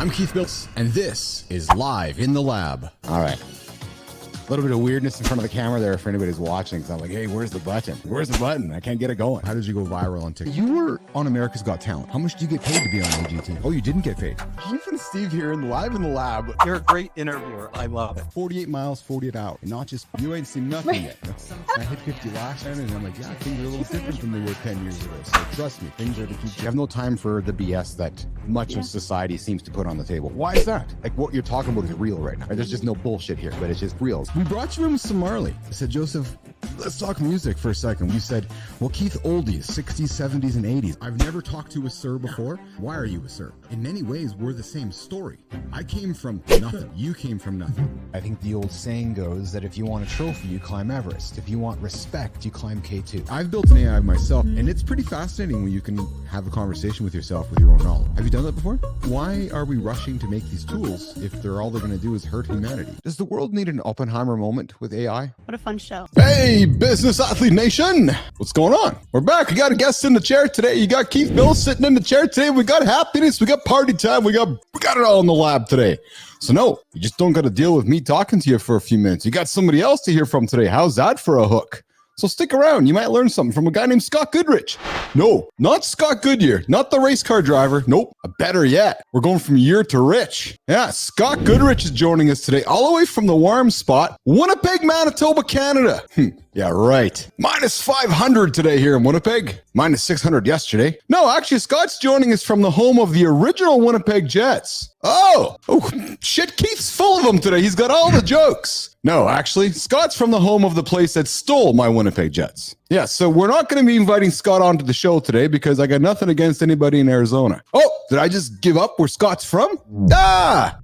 I'm Keith Bilous, and this is Live in the Lab. All right. A little bit of weirdness in front of the camera there for anybody who's watching. So I'm like, hey, where's the button? Where's the button? I can't get it going. How did you go viral on TikTok? You were on America's Got Talent. How much do you get paid to be on AGT? Oh, you didn't get paid. Keith and Steve here in Live in the Lab. You're a great interviewer. I love it. 48 miles, 48 hours. And not just, you ain't seen nothing yet. I hit 50 last time, and I'm like, yeah, things are a little different than they were 10 years ago. So trust me, things are to keep. You have no time for the BS that much of society seems to put on the table. Why is that? Like, what you're talking about is real right now. There's just no bullshit here, but it's just real. We brought you in with some Marley. I said, Joseph, let's talk music for a second. You said, well, Keith, oldies, 60s, 70s, and 80s. I've never talked to a sir before. Why are you a sir? In many ways, we're the same story. I came from nothing. You came from nothing. I think the old saying goes that if you want a trophy, you climb Everest. If you want respect, you climb K2. I've built an AI myself, and it's pretty fascinating when you can have a conversation with yourself with your own knowledge. Have you done that before? Why are we rushing to make these tools if they're all they're going to do is hurt humanity? Does the world need an Oppenheimer moment with AI? What a fun show. Hey, Business Athlete Nation. What's going on? We're back. We got a guest in the chair today. You got Keith Bilous sitting in the chair today. We got happiness. We got party time. We got it all in the lab today. So no, you just don't got to deal with me talking to you for a few minutes. You got somebody else to hear from today. How's that for a hook? So stick around. You might learn something from a guy named Scott Goodrich. No, not Scott Goodyear, not the race car driver. Nope. Better yet, we're going from year to rich. Yeah, Scott Goodrich is joining us today, all the way from the warm spot, Winnipeg, Manitoba, Canada. Yeah, right. Minus 500 today here in Winnipeg. Minus 600 yesterday. No, actually, Scott's joining us from the home of the original Winnipeg Jets. Oh, shit, Keith's full of them today. He's got all the jokes. No, actually, Scott's from the home of the place that stole my Winnipeg Jets. Yeah, so we're not going to be inviting Scott onto the show today because I got nothing against anybody in Arizona. Oh, did I just give up where Scott's from?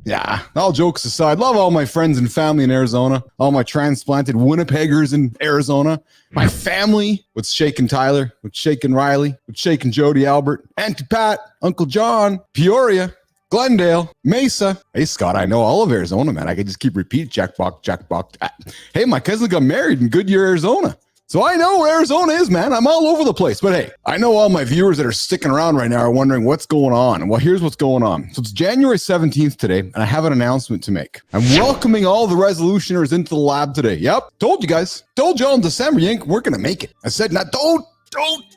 Yeah, all jokes aside, love all my friends and family in Arizona, all my transplanted Winnipeggers in Arizona, my family with Shakin' Tyler, with Shakin' Riley, with Shakin' Jody Albert, Auntie Pat, Uncle John, Peoria, Glendale, Mesa. Hey, Scott, I know all of Arizona, man. I could just keep repeating checkbox. Hey, my cousin got married in Goodyear, Arizona. So I know where Arizona is, man. I'm all over the place. But hey, I know all my viewers that are sticking around right now are wondering what's going on. Well, here's what's going on. So it's January 17th today, and I have an announcement to make. I'm welcoming all the resolutioners into the lab today. Yep, told you guys. Told y'all in December, you ain't we're going to make it. I said, now don't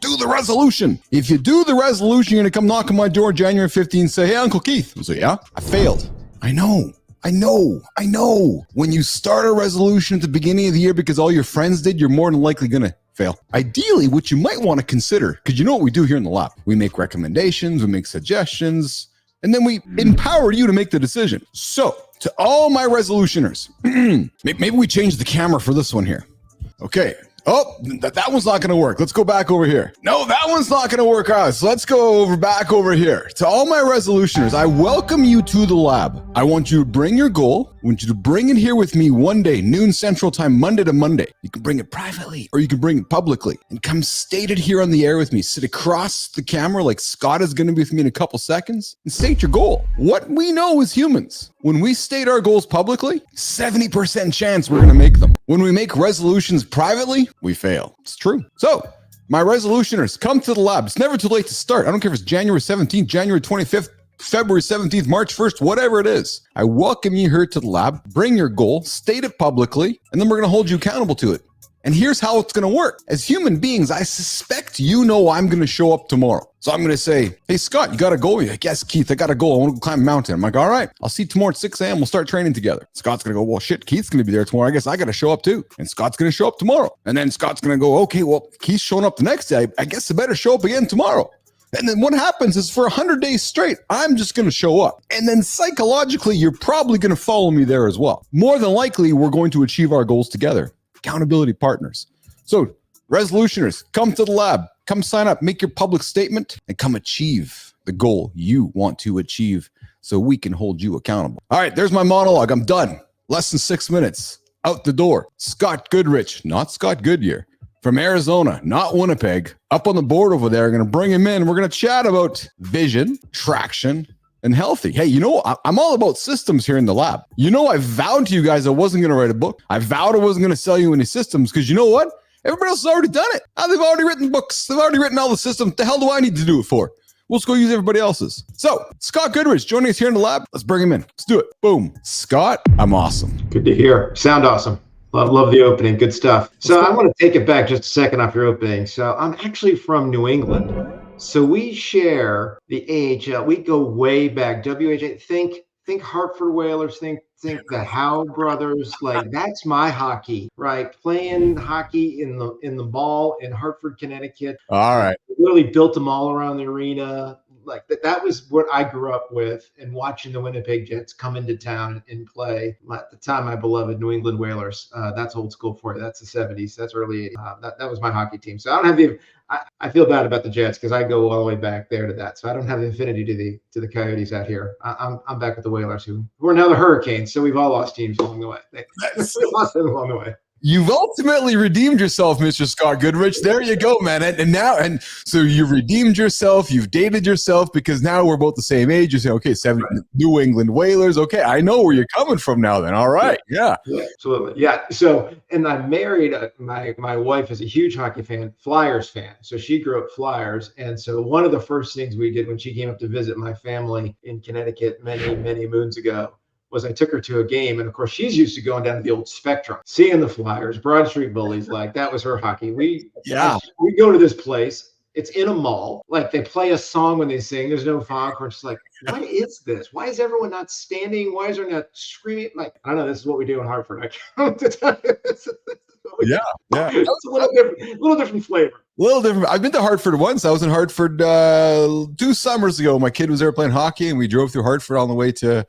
do the resolution. If you do the resolution, you're going to come knock on my door January 15th and say, hey, Uncle Keith. So yeah, I failed. I know. When you start a resolution at the beginning of the year because all your friends did, you're more than likely going to fail. Ideally, what you might want to consider, because you know what we do here in the lab. We make recommendations, we make suggestions, and then we empower you to make the decision. So to all my resolutioners, maybe we change the camera for this one here. Okay. Oh, that one's not going to work. Let's go back over here. No, that one's not going to work out. So let's go back over here. To all my resolutioners, I welcome you to the lab. I want you to bring your goal. I want you to bring it here with me one day, noon Central Time, Monday to Monday. You can bring it privately or you can bring it publicly and come state it here on the air with me. Sit across the camera like Scott is going to be with me in a couple seconds and state your goal. What we know as humans, when we state our goals publicly, 70% chance we're going to make them. When we make resolutions privately, we fail. It's true. So, my resolutioners, come to the lab. It's never too late to start. I don't care if it's January 17th, January 25th, February 17th, March 1st, whatever it is. I welcome you here to the lab. Bring your goal, state it publicly, and then we're going to hold you accountable to it. And here's how it's going to work. As human beings, I suspect you know I'm going to show up tomorrow. So I'm going to say, hey, Scott, you got a goal? You're like, yes, Keith, I got a goal. I want to climb a mountain. I'm like, all right, I'll see you tomorrow at 6 a.m. We'll start training together. Scott's going to go, well, shit, Keith's going to be there tomorrow. I guess I got to show up too. And Scott's going to show up tomorrow. And then Scott's going to go, okay, well, Keith's showing up the next day. I guess I better show up again tomorrow. And then what happens is for 100 days straight, I'm just going to show up. And then psychologically, you're probably going to follow me there as well. More than likely, we're going to achieve our goals together. Accountability partners. So resolutioners, come to the lab, come sign up, make your public statement, and come achieve the goal you want to achieve so we can hold you accountable. All right, there's my monologue. I'm done. Less than 6 minutes. Out the door. Scott Goodrich, not Scott Goodyear, from Arizona, not Winnipeg, up on the board over there. I'm going to bring him in. We're going to chat about vision, traction, and healthy. Hey, you know, I'm all about systems here in the lab. You know, I vowed to you guys I wasn't going to write a book. I vowed I wasn't going to sell you any systems because you know what? Everybody else has already done it. Now they've already written books. They've already written all the systems. What the hell do I need to do it for? Let's go use everybody else's. So Scott Goodrich joining us here in the lab. Let's bring him in. Let's do it. Boom. Scott, I'm awesome. Good to hear. Sound awesome. Love the opening. Good stuff. So I want to take it back just a second off your opening. So I'm actually from New England. So we share the AHL. We go way back. WHA. Think Hartford Whalers. Think the Howe brothers. Like that's my hockey, right? Playing hockey in the mall in Hartford, Connecticut. All right. Literally built them all around the arena. Like that was what I grew up with, and watching the Winnipeg Jets come into town and play. At the time, my beloved New England Whalers. That's old school for you. That's the 70s. That's early 80s. That was my hockey team. So I don't have I feel bad about the Jets because I go all the way back there to that. So I don't have the affinity to the Coyotes out here. I'm back with the Whalers who are now the Hurricanes. So we've all lost teams along the way. We lost them along the way. You've ultimately redeemed yourself, Mr. Scott Goodrich. There you go, man. And so you redeemed yourself. You've dated yourself because now we're both the same age. You say, okay, New England Whalers. Okay, I know where you're coming from now. Then, all right, yeah, absolutely, yeah. So, and I'm married. My wife is a huge hockey fan, Flyers fan. So she grew up Flyers, and so one of the first things we did when she came up to visit my family in Connecticut many moons ago was I took her to a game. And of course, she's used to going down to the old Spectrum, seeing the Flyers, Broad Street Bullies. Like that was her hockey. We go to this place. It's in a mall. Like they play a song when they sing. There's no foghorn. It's like, what is this? Why is everyone not standing? Why is there not screaming? Like, I don't know. This is what we do in Hartford. It's a little different flavor. A little different. I've been to Hartford once. I was in Hartford 2 summers ago. My kid was there playing hockey, and we drove through Hartford on the way to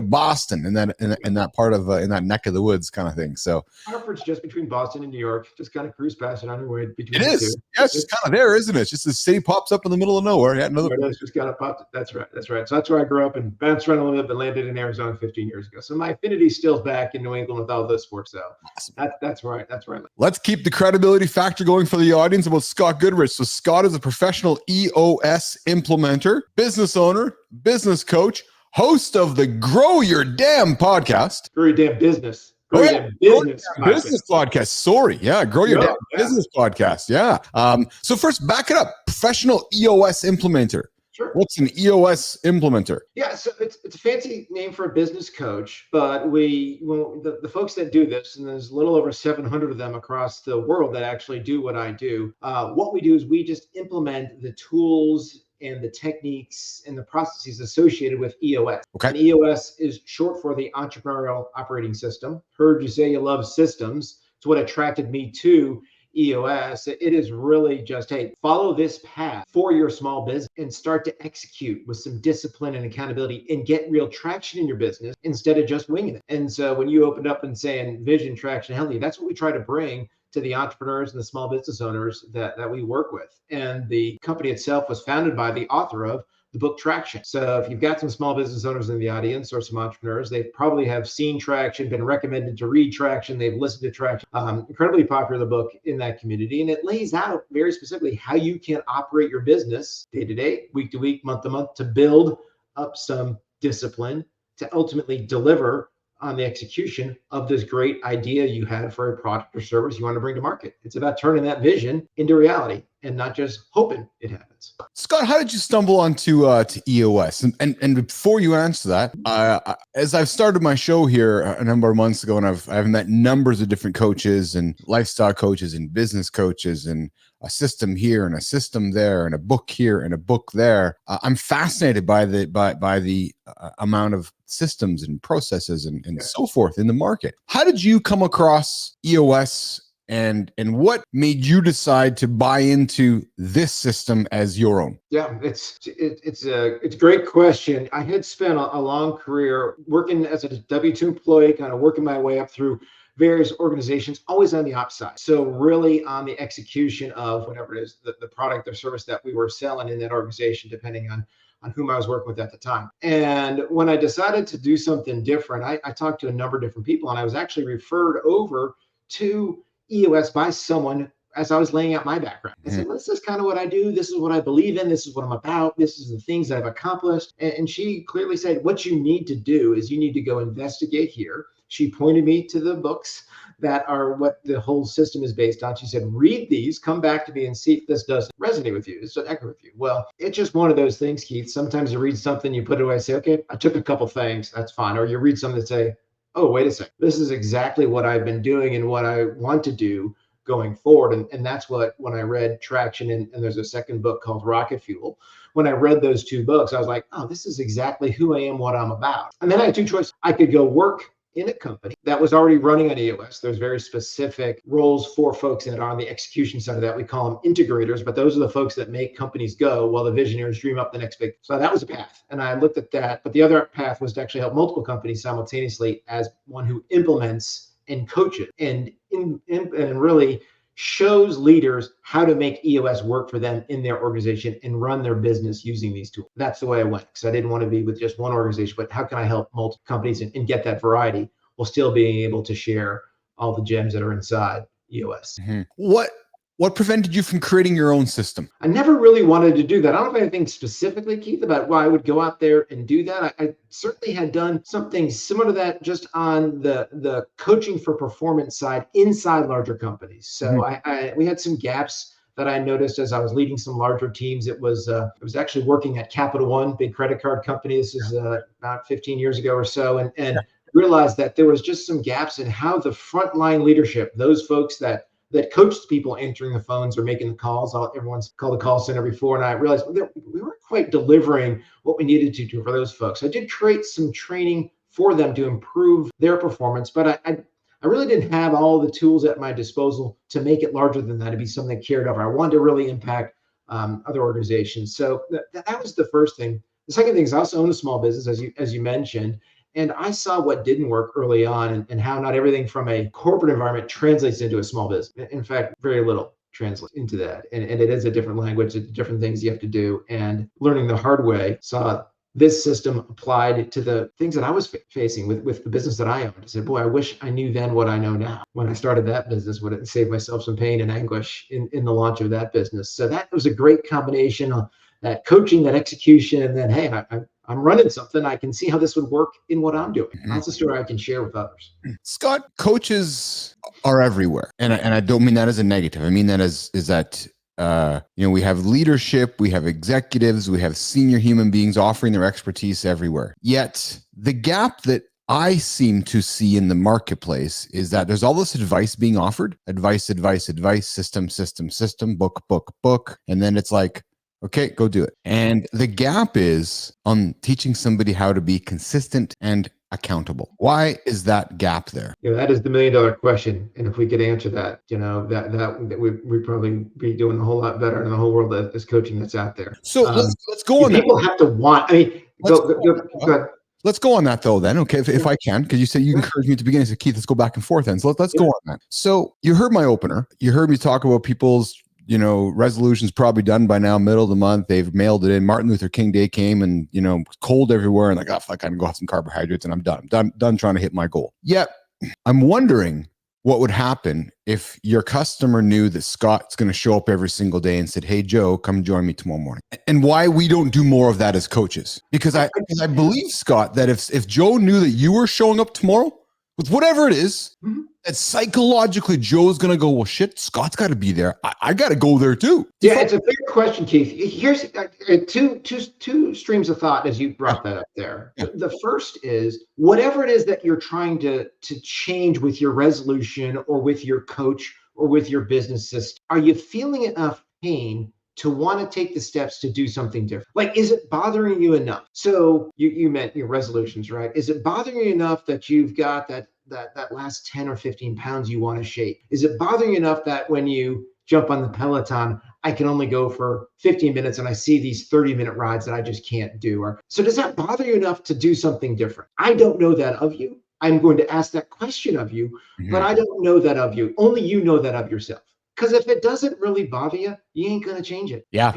Boston, and then in that part of in that neck of the woods kind of thing. So Hartford's just between Boston and New York. Just kind of cruise past it on your way between. It is. Yeah, it's just kind of there, isn't it? It's just the city pops up in the middle of nowhere. Yeah, it's just kind of popped. That's right. So that's where I grew up and bounced around a little bit, but landed in Arizona 15 years ago. So my affinity still back in New England with all those sports. So that's right. That's right. Let's keep the credibility factor going for the audience about Scott Goodrich. So Scott is a professional EOS implementer, business owner, business coach, host of the Grow Your Damn podcast. Grow Your Damn Business. Business podcast. Sorry. Yeah. Grow Your Damn Business podcast. Yeah. So first, back it up. Professional EOS implementer. Sure. What's an EOS implementer? Yeah, so it's a fancy name for a business coach, but the folks that do this, and there's a little over 700 of them across the world that actually do what I do. What we do is we just implement the tools and the techniques and the processes associated with EOS. Okay. And EOS is short for the Entrepreneurial Operating System. Heard you say you love systems. It's what attracted me to EOS. It is really just, hey, follow this path for your small business and start to execute with some discipline and accountability and get real traction in your business instead of just winging it. And so when you opened up and saying vision, traction, healthy, that's what we try to bring to the entrepreneurs and the small business owners that we work with. And the company itself was founded by the author of the book Traction. So if you've got some small business owners in the audience or some entrepreneurs, they probably have seen Traction, been recommended to read Traction, they've listened to Traction. Incredibly popular book in that community. And it lays out very specifically how you can operate your business day to day, week to week, month to month, to build up some discipline to ultimately deliver on the execution of this great idea you had for a product or service you want to bring to market. It's about turning that vision into reality and not just hoping it happens. Scott, how did you stumble onto to EOS? And before you answer that, as I've started my show here a number of months ago, and I've met numbers of different coaches and lifestyle coaches and business coaches and a system here and a system there and a book here and a book there. I'm fascinated by the amount of systems and processes and so forth in the market. How did you come across EOS? And what made you decide to buy into this system as your own? Yeah, it's a great question. I had spent a long career working as a W-2 employee, kind of working my way up through various organizations, always on the ops side. So really on the execution of whatever it is, the product or service that we were selling in that organization, depending on whom I was working with at the time. And when I decided to do something different, I talked to a number of different people, and I was actually referred over to EOS by someone as I was laying out my background. I said, this is kind of what I do. This is what I believe in. This is what I'm about. This is the things that I've accomplished. And she clearly said, what you need to do is you need to go investigate here she pointed me to the books that are what the whole system is based on. She said, read these, come back to me and see if this doesn't resonate with you. Does it echo with you? Well, it's just one of those things, Keith. Sometimes you read something, you put it away, say, okay, I took a couple things, that's fine. Or you read something and say, oh, wait a second, this is exactly what I've been doing and what I want to do going forward. And that's what, when I read Traction, and there's a second book called Rocket Fuel, when I read those two books, I was like, oh, this is exactly who I am, what I'm about. And then I had two choices. I could go work in a company that was already running on EOS. There's very specific roles for folks that are on the execution side of that. We call them integrators, but those are the folks that make companies go while the visionaries dream up the next big. So that was a path. And I looked at that. But the other path was to actually help multiple companies simultaneously as one who implements and coaches and really shows leaders how to make EOS work for them in their organization and run their business using these tools. That's the way I went, because I didn't want to be with just one organization, but how can I help multiple companies and get that variety while still being able to share all the gems that are inside EOS. Mm-hmm. What prevented you from creating your own system? I never really wanted to do that. I don't have anything specifically, Keith, about why I would go out there and do that. I certainly had done something similar to that just on the coaching for performance side inside larger companies. So we had some gaps that I noticed as I was leading some larger teams. It was actually working at Capital One, big credit card company. This is about 15 years ago or so, and realized that there was just some gaps in how the frontline leadership, those folks that coached people answering the phones or making the calls. Everyone's called the call center before, and I realized we weren't quite delivering what we needed to do for those folks. I did create some training for them to improve their performance, but I really didn't have all the tools at my disposal to make it larger than that, to be something carried over. I wanted to really impact other organizations. So that was the first thing. The second thing is I also own a small business, as you mentioned. And I saw what didn't work early on and how not everything from a corporate environment translates into a small business. In fact, very little translates into that. And it is a different language, different things you have to do. And learning the hard way, saw this system applied to the things that I was facing with the business that I owned. I said, boy, I wish I knew then what I know now. When I started that business, would it save myself some pain and anguish in the launch of that business? So that was a great combination of that coaching, that execution, and then, hey, I'm running something. I can see how this would work in what I'm doing. That's a story I can share with others. Scott, coaches are everywhere. And I don't mean that as a negative. I mean that as that, we have leadership, we have executives, we have senior human beings offering their expertise everywhere. Yet the gap that I seem to see in the marketplace is that there's all this advice being offered, advice, system, book. And then it's like, okay, go do it. And the gap is on teaching somebody how to be consistent and accountable. Why is that gap there? That is the $1 million question. And if we could answer that, that we'd probably be doing a whole lot better in the whole world as coaching that's out there. So let's go on that. People have to want, go ahead. Let's go on that though then, okay, if I can, because you said you encouraged me at the beginning. So Keith, let's go back and forth then. So let's go on that. So you heard my opener. You heard me talk about people's resolutions probably done by now, middle of the month. They've mailed it in. Martin Luther King Day came and, cold everywhere. And like, oh, fuck, I can go have some carbohydrates and I'm done. I'm done trying to hit my goal. Yet I'm wondering what would happen if your customer knew that Scott's going to show up every single day and said, hey, Joe, come join me tomorrow morning. And why we don't do more of that as coaches. Because I believe, Scott, that if Joe knew that you were showing up tomorrow with whatever it is, that psychologically Joe's going to go, well, shit, Scott's got to be there. I got to go there too. Yeah, it's a fair question, Keith. Here's two streams of thought as you brought that up there. Yeah. The first is whatever it is that you're trying to change with your resolution or with your coach or with your business system. Are you feeling enough pain to want to take the steps to do something different? Like, is it bothering you enough? So you meant your resolutions, right? Is it bothering you enough that you've got that last 10 or 15 pounds you want to shake? Is it bothering you enough that when you jump on the Peloton, I can only go for 15 minutes and I see these 30-minute rides that I just can't do? So does that bother you enough to do something different? I don't know that of you. I'm going to ask that question of you, but I don't know that of you. Only you know that of yourself. Because if it doesn't really bother you, you ain't going to change it. Yeah,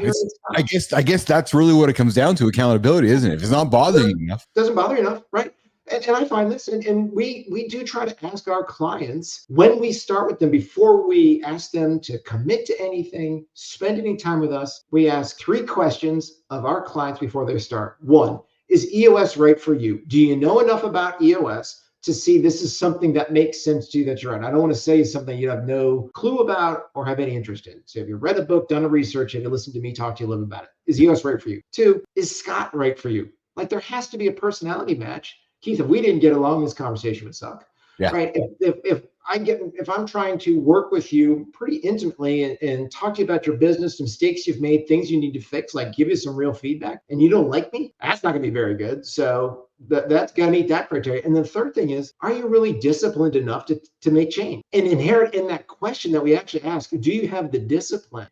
I guess that's really what it comes down to, accountability, isn't it? If it's not bothering you enough. Doesn't bother you enough, right? And I find this, and we do try to ask our clients when we start with them, before we ask them to commit to anything, spend any time with us, we ask 3 questions of our clients before they start. 1, is EOS right for you? Do you know enough about EOS to see this is something that makes sense to you that you're on. I don't want to say something you have no clue about or have any interest in. So if you read a book, done a research, and you listen to me talk to you a little bit about it, is EOS right for you? 2, is Scott right for you? Like there has to be a personality match. Keith, if we didn't get along, this conversation would suck. Yeah. Right. If I'm trying to work with you pretty intimately and talk to you about your business, mistakes you've made, things you need to fix, like give you some real feedback, and you don't like me, that's not going to be very good. So that's got to meet that criteria. And the third thing is, are you really disciplined enough to make change? And inherent in that question that we actually ask, do you have the discipline?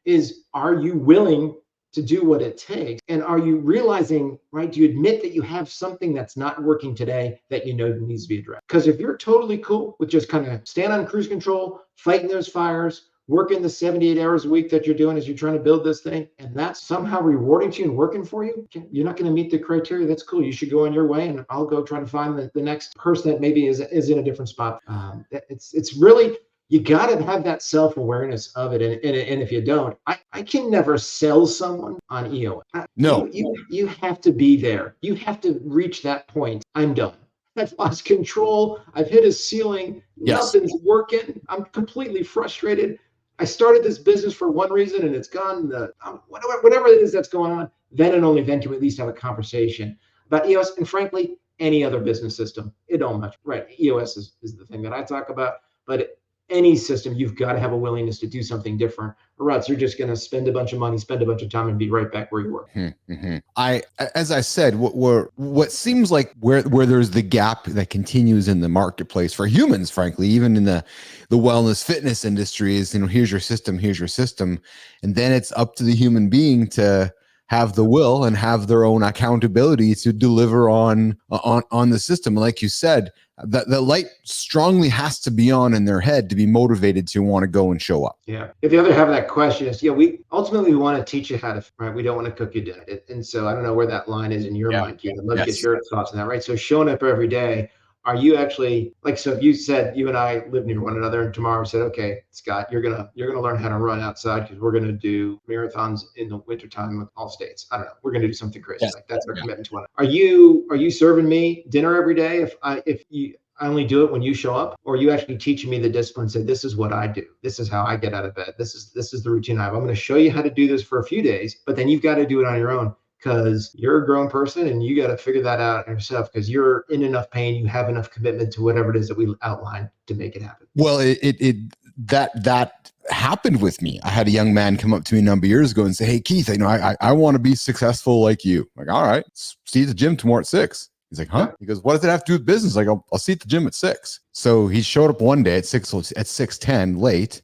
Are you willing to do what it takes? And are you realizing, right? Do you admit that you have something that's not working today that you know needs to be addressed? Because if you're totally cool with just kind of stand on cruise control, fighting those fires, working the 78 hours a week that you're doing as you're trying to build this thing, and that's somehow rewarding to you and working for you, you're not going to meet the criteria. That's cool. You should go on your way, and I'll go try to find the next person that maybe is in a different spot. It's really, you got to have that self-awareness of it. And if you don't, I can never sell someone on EOS. No. You have to be there. You have to reach that point. I'm done. I've lost control. I've hit a ceiling. Yes. Nothing's working. I'm completely frustrated. I started this business for one reason and it's gone. Whatever it is that's going on, then and only then can we at least have a conversation about EOS. And frankly, any other business system, it don't much. Right. EOS is the thing that I talk about. But any system, you've got to have a willingness to do something different, or else you're just going to spend a bunch of money, spend a bunch of time, and be right back where you were. Mm-hmm. As I said, what seems like where there's the gap that continues in the marketplace for humans, frankly, even in the wellness fitness industry is, here's your system, and then it's up to the human being to have the will and have their own accountability to deliver on the system. Like you said, the light strongly has to be on in their head to be motivated to want to go and show up. Yeah. If the other half of that question is, we ultimately want to teach you how to, right? We don't want to cook you dinner. And so I don't know where that line is in your mind, Keith. I'd love to get your thoughts on that, right? So showing up every day, are you actually so if you said you and I live near one another and tomorrow we said, okay, Scott, you're gonna learn how to run outside because we're gonna do marathons in the wintertime with all states. I don't know. We're gonna do something crazy. Yes. Like that's our commitment to one. Are you serving me dinner every day if I only do it when you show up, or are you actually teaching me the discipline? Say, this is what I do. This is how I get out of bed. This is the routine I have. I'm going to show you how to do this for a few days, but then you've got to do it on your own because you're a grown person and you got to figure that out yourself because you're in enough pain. You have enough commitment to whatever it is that we outlined to make it happen. Well, that happened with me. I had a young man come up to me a number of years ago and say, hey, Keith, I want to be successful like you. I'm like, all right, see you at the gym tomorrow at 6. He's like, huh? He goes, what does it have to do with business? Like, I'll see you at the gym at 6. So he showed up one day at 6:10 late,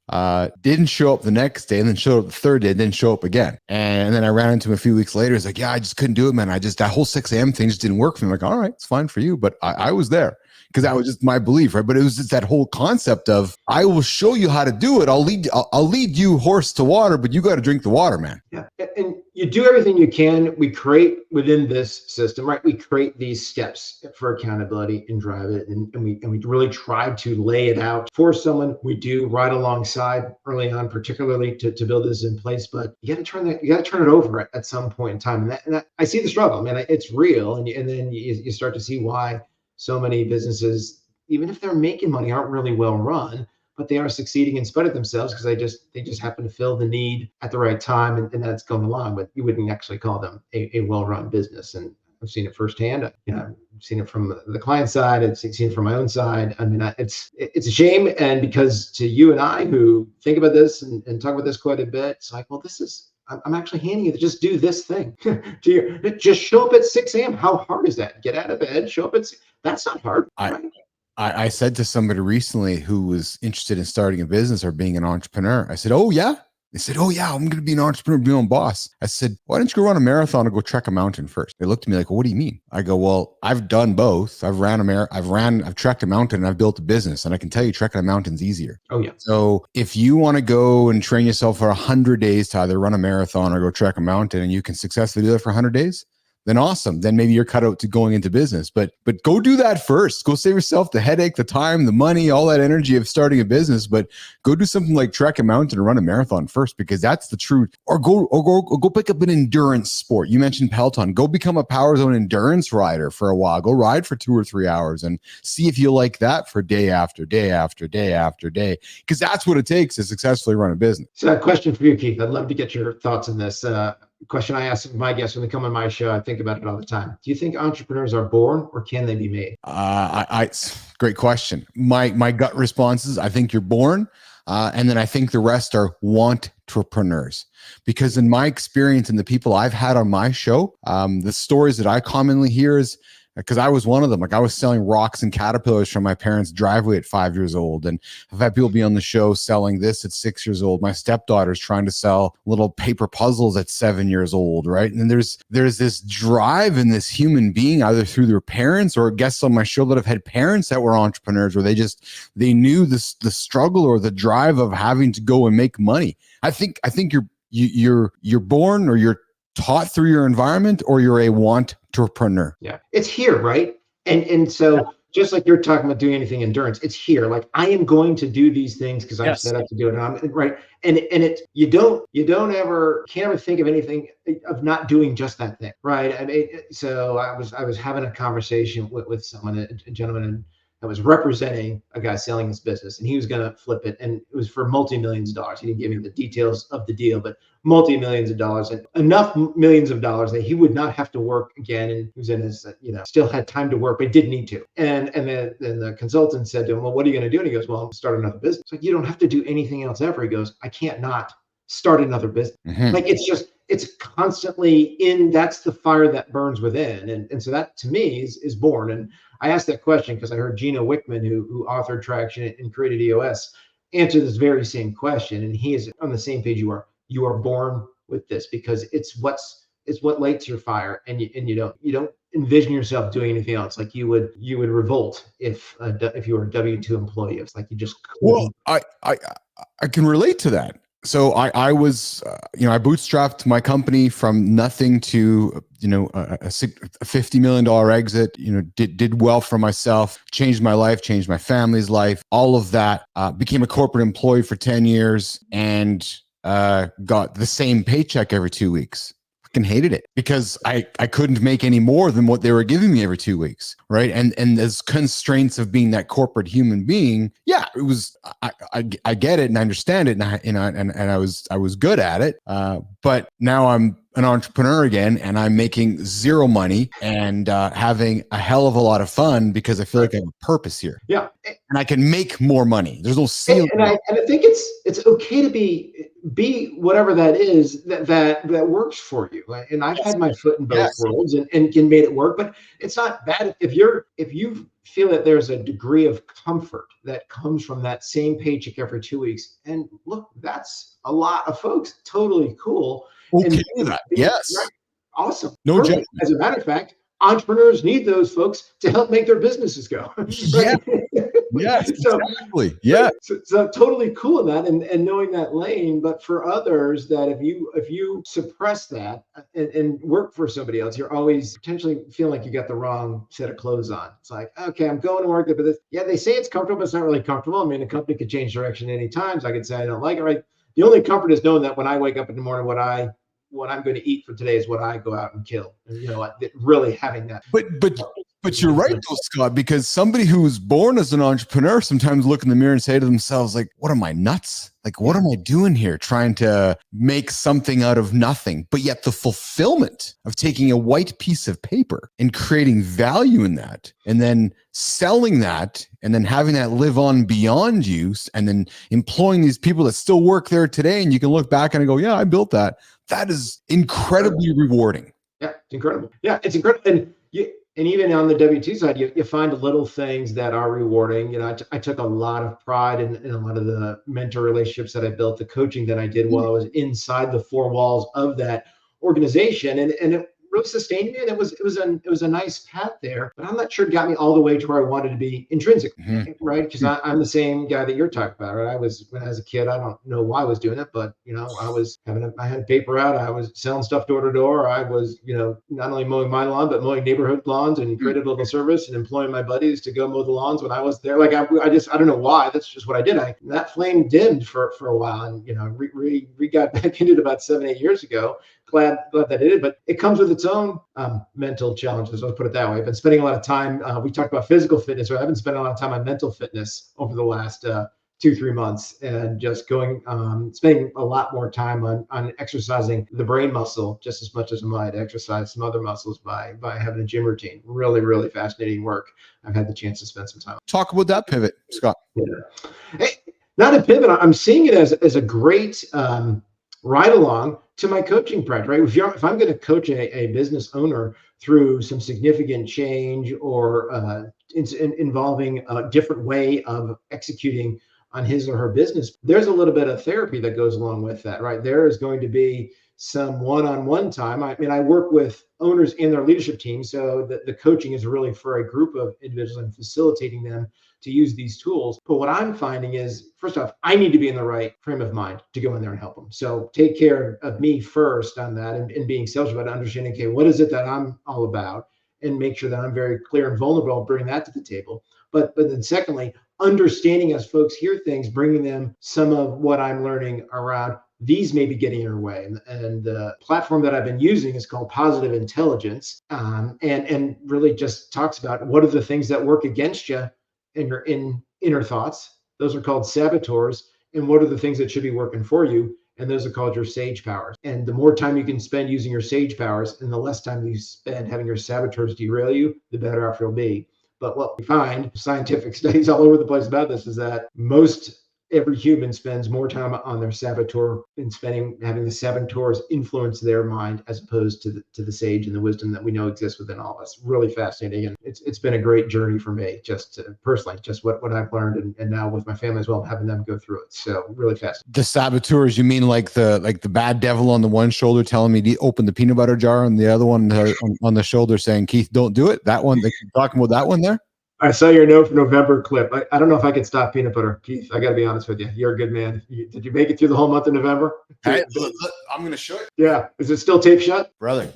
didn't show up the next day, and then showed up the third day, didn't show up again. And then I ran into him a few weeks later. He's like, yeah, I just couldn't do it, man. That whole 6 a.m. thing just didn't work for me. I'm like, all right, it's fine for you. But I was there because that was just my belief, right? But it was just that whole concept of, I will show you how to do it. I'll lead you horse to water, but you got to drink the water, man. Yeah. And you do everything you can. We create within this system, right? We create these steps for accountability and drive it. And we really try to lay it out for someone. We do right alongside early on, particularly to build this in place, but you got to turn it over at some point in time. And that I see the struggle, man. It's real. And then you start to see why so many businesses, even if they're making money, aren't really well run, but they are succeeding in spite of themselves because they just happen to fill the need at the right time, and that's going along. But you wouldn't actually call them a well-run business. And I've seen it firsthand. I've seen it from the client side. I've seen it from my own side. I mean, it's a shame. And because to you and I who think about this and talk about this quite a bit, it's like, well, I'm actually handing you to just do this thing. Just show up at 6 a.m. How hard is that? Get out of bed, show up at 6. That's not hard. Right? I said to somebody recently who was interested in starting a business or being an entrepreneur, I said, oh, yeah. They said, oh, yeah, I'm going to be an entrepreneur, be my own boss. I said, why don't you go run a marathon or go trek a mountain first? They looked at me like, well, what do you mean? I go, well, I've done both. I've trekked a mountain and I've built a business. And I can tell you trekking a mountain's easier. Oh, yeah. So if you want to go and train yourself for 100 days to either run a marathon or go trek a mountain and you can successfully do that for 100 days, then awesome. Then maybe you're cut out to going into business. But go do that first. Go save yourself the headache, the time, the money, all that energy of starting a business. But go do something like trek a mountain and run a marathon first, because that's the truth. Or go pick up an endurance sport. You mentioned Peloton. Go become a Power Zone endurance rider for a while. Go ride for 2 or 3 hours and see if you like that for day after day after day after day. Because that's what it takes to successfully run a business. So a question for you, Keith. I'd love to get your thoughts on this. Question I ask my guests when they come on my show. I think about it all the time. Do you think entrepreneurs are born or can they be made? Great question. My gut response is I think you're born. And then I think the rest are want-entrepreneurs. Because in my experience and the people I've had on my show, the stories that I commonly hear is, because I was one of them. Like, I was selling rocks and caterpillars from my parents' driveway at 5 years old. And I've had people be on the show selling this at 6 years old. My stepdaughter's trying to sell little paper puzzles at 7 years old, right? And there's this drive in this human being, either through their parents or guests on my show that have had parents that were entrepreneurs, where they knew the struggle or the drive of having to go and make money. I think you're born, or you're taught through your environment, or you're a want-entrepreneur. Yeah, it's here, right? And so just like you're talking about doing anything endurance, it's here. Like, I am going to do these things because I'm set up to do it. And I'm right. And you can't ever think of anything of not doing just that thing, right? I mean, so I was having a conversation with someone, a gentleman that was representing a guy selling his business, and he was going to flip it, and it was for multi-millions of dollars. He didn't give me the details of the deal, but multi-millions of dollars, and enough millions of dollars that he would not have to work again. And he was in his, still had time to work, but didn't need to. And then the consultant said to him, well, what are you going to do? And he goes, well, I'll start another business. It's like, you don't have to do anything else ever. He goes, I can't not start another business. Mm-hmm. Like, it's constantly in, that's the fire that burns within. And so that to me is born. And I asked that question because I heard Gino Wickman, who authored Traction and created EOS, answer this very same question. And he is on the same page you are. You are born with this because it's what lights your fire, and you don't envision yourself doing anything else. Like, you would revolt if you were a W-2 employee. It's like you just couldn't. Well, I can relate to that. So I was, I bootstrapped my company from nothing to, a $50 million exit, did well for myself, changed my life, changed my family's life, all of that, became a corporate employee for 10 years and got the same paycheck every 2 weeks. Fucking hated it because I couldn't make any more than what they were giving me every 2 weeks, right? And as constraints of being that corporate human being, yeah, it was. I get it and I understand it, and I was good at it. But now I'm an entrepreneur again, and I'm making zero money and having a hell of a lot of fun because I feel like I have a purpose here. Yeah, and I can make more money. There's no ceiling. And I think it's okay to be whatever that is that works for you. And I've had my foot in both worlds and made it work. But it's not bad if you feel that there's a degree of comfort that comes from that same paycheck every 2 weeks. And look, that's a lot of folks. Totally cool. Okay, yes. Right, awesome. No judgment. As a matter of fact, entrepreneurs need those folks to help make their businesses go. Yeah. Yes, exactly. Yeah. So totally cool in that and knowing that lane. But for others, that if you suppress that and work for somebody else, you're always potentially feeling like you got the wrong set of clothes on. It's like, okay, I'm going to work, but they say it's comfortable, but it's not really comfortable. I mean, a company could change direction any time. So I could say I don't like it, right? The only comfort is knowing that when I wake up in the morning, what I'm going to eat for today is what I go out and kill. And really having that. But you're right though, Scott, because somebody who was born as an entrepreneur sometimes look in the mirror and say to themselves, like, what am I, nuts? Like, what am I doing here trying to make something out of nothing? But yet the fulfillment of taking a white piece of paper and creating value in that and then selling that and then having that live on beyond you and then employing these people that still work there today. And you can look back and go, yeah, I built that. That is incredibly rewarding. Yeah, it's incredible. Yeah, it's incredible. And even on the W-2 side, you find little things that are rewarding. I took a lot of pride in a lot of the mentor relationships that I built, the coaching that I did while I was inside the four walls of that organization. And it really sustained me, and it was a nice path there. But I'm not sure it got me all the way to where I wanted to be intrinsic, right? Because I'm the same guy that you're talking about, right? When I was a kid, I don't know why I was doing it, but I had paper out, I was selling stuff door to door, I was not only mowing my lawn but mowing neighborhood lawns and created a little service and employing my buddies to go mow the lawns when I was there. Like I don't know why. That's just what I did. That flame dimmed for a while, and we got back into it about 7-8 years ago. Glad that it did, but it comes with its own mental challenges. Let's put it that way. I've been spending a lot of time. We talked about physical fitness, right? I've been spending a lot of time on mental fitness over the last 2-3 months, and just spending a lot more time on exercising the brain muscle just as much as I might exercise some other muscles by having a gym routine. Really, really fascinating work. I've had the chance to spend some time. Talk about that pivot, Scott. Yeah. Hey, not a pivot. I'm seeing it as a great ride along to my coaching practice, right? If I'm going to coach a business owner through some significant change or involving a different way of executing on his or her business, there's a little bit of therapy that goes along with that, right? There is going to be some one-on-one time. I mean, I work with owners and their leadership team, so the coaching is really for a group of individuals and facilitating them to use these tools. But what I'm finding is, first off, I need to be in the right frame of mind to go in there and help them. So take care of me first on that, and being selfish about understanding, okay, what is it that I'm all about, and make sure that I'm very clear and vulnerable, bring that to the table. But then secondly, understanding as folks hear things, bringing them some of what I'm learning around these may be getting in our way. And the platform that I've been using is called Positive Intelligence, and really just talks about what are the things that work against you in your inner thoughts. Those are called saboteurs. And what are the things that should be working for you? And those are called your sage powers. And the more time you can spend using your sage powers and the less time you spend having your saboteurs derail you, the better off you'll be. But what we find, scientific studies all over the place about this, is that every human spends more time on their saboteur having the saboteurs influence their mind as opposed to the sage and the wisdom that we know exists within all of us. Really fascinating. And it's been a great journey for me, just personally, just what I've learned, and now with my family as well, having them go through it. So really fascinating. The saboteurs, you mean like the bad devil on the one shoulder telling me to open the peanut butter jar, and the other one on the shoulder saying, Keith, don't do it? That one, they talking about that one there? I saw your note for November clip. I don't know if I can stop peanut butter. Keith, I got to be honest with you. You're a good man. Did you make it through the whole month of November? Hey, I'm going to show it. Yeah. Is it still taped shut? Brother.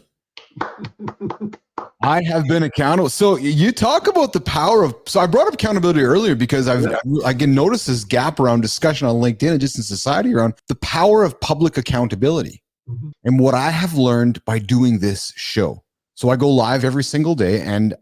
I have been accountable. So you talk about the power of, so I brought up accountability earlier because I can notice this gap around discussion on LinkedIn and just in society around the power of public accountability. Mm-hmm. And what I have learned by doing this show. So I go live every single day, and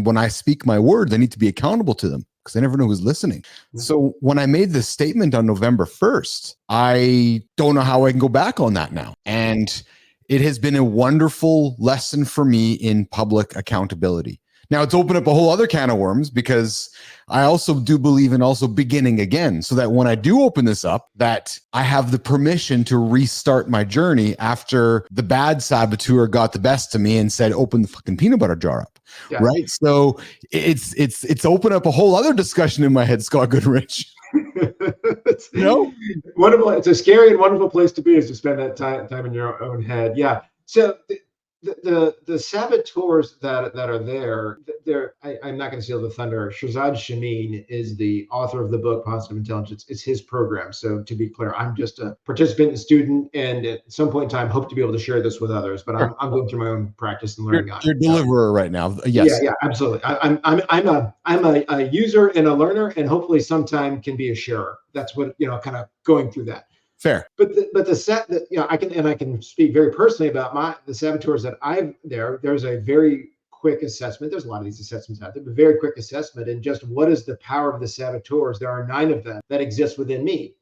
when I speak my words, I need to be accountable to them because I never know who's listening. Mm-hmm. So when I made this statement on November 1st, I don't know how I can go back on that now. And it has been a wonderful lesson for me in public accountability. Now it's opened up a whole other can of worms because I also do believe in also beginning again, so that when I do open this up, that I have the permission to restart my journey after the bad saboteur got the best of me and said, open the fucking peanut butter jar up. Yeah. Right. So it's opened up a whole other discussion in my head, Scott Goodrich. Wonderful. It's a scary and wonderful place to be, is to spend that time in your own head. Yeah. So the saboteurs that are there, I'm not going to steal the thunder. Shazad Shamin is the author of the book Positive Intelligence. It's his program. So to be clear, I'm just a participant and student, and at some point in time hope to be able to share this with others. But I'm going through my own practice and learning. You're a deliverer right now. Yes. Yeah, absolutely. I'm a user and a learner, and hopefully sometime can be a sharer. That's what kind of going through that. Fair. But I can speak very personally about the saboteurs that there's a very quick assessment. There's a lot of these assessments out there, but very quick assessment. And just what is the power of the saboteurs? There are 9 of them that exist within me.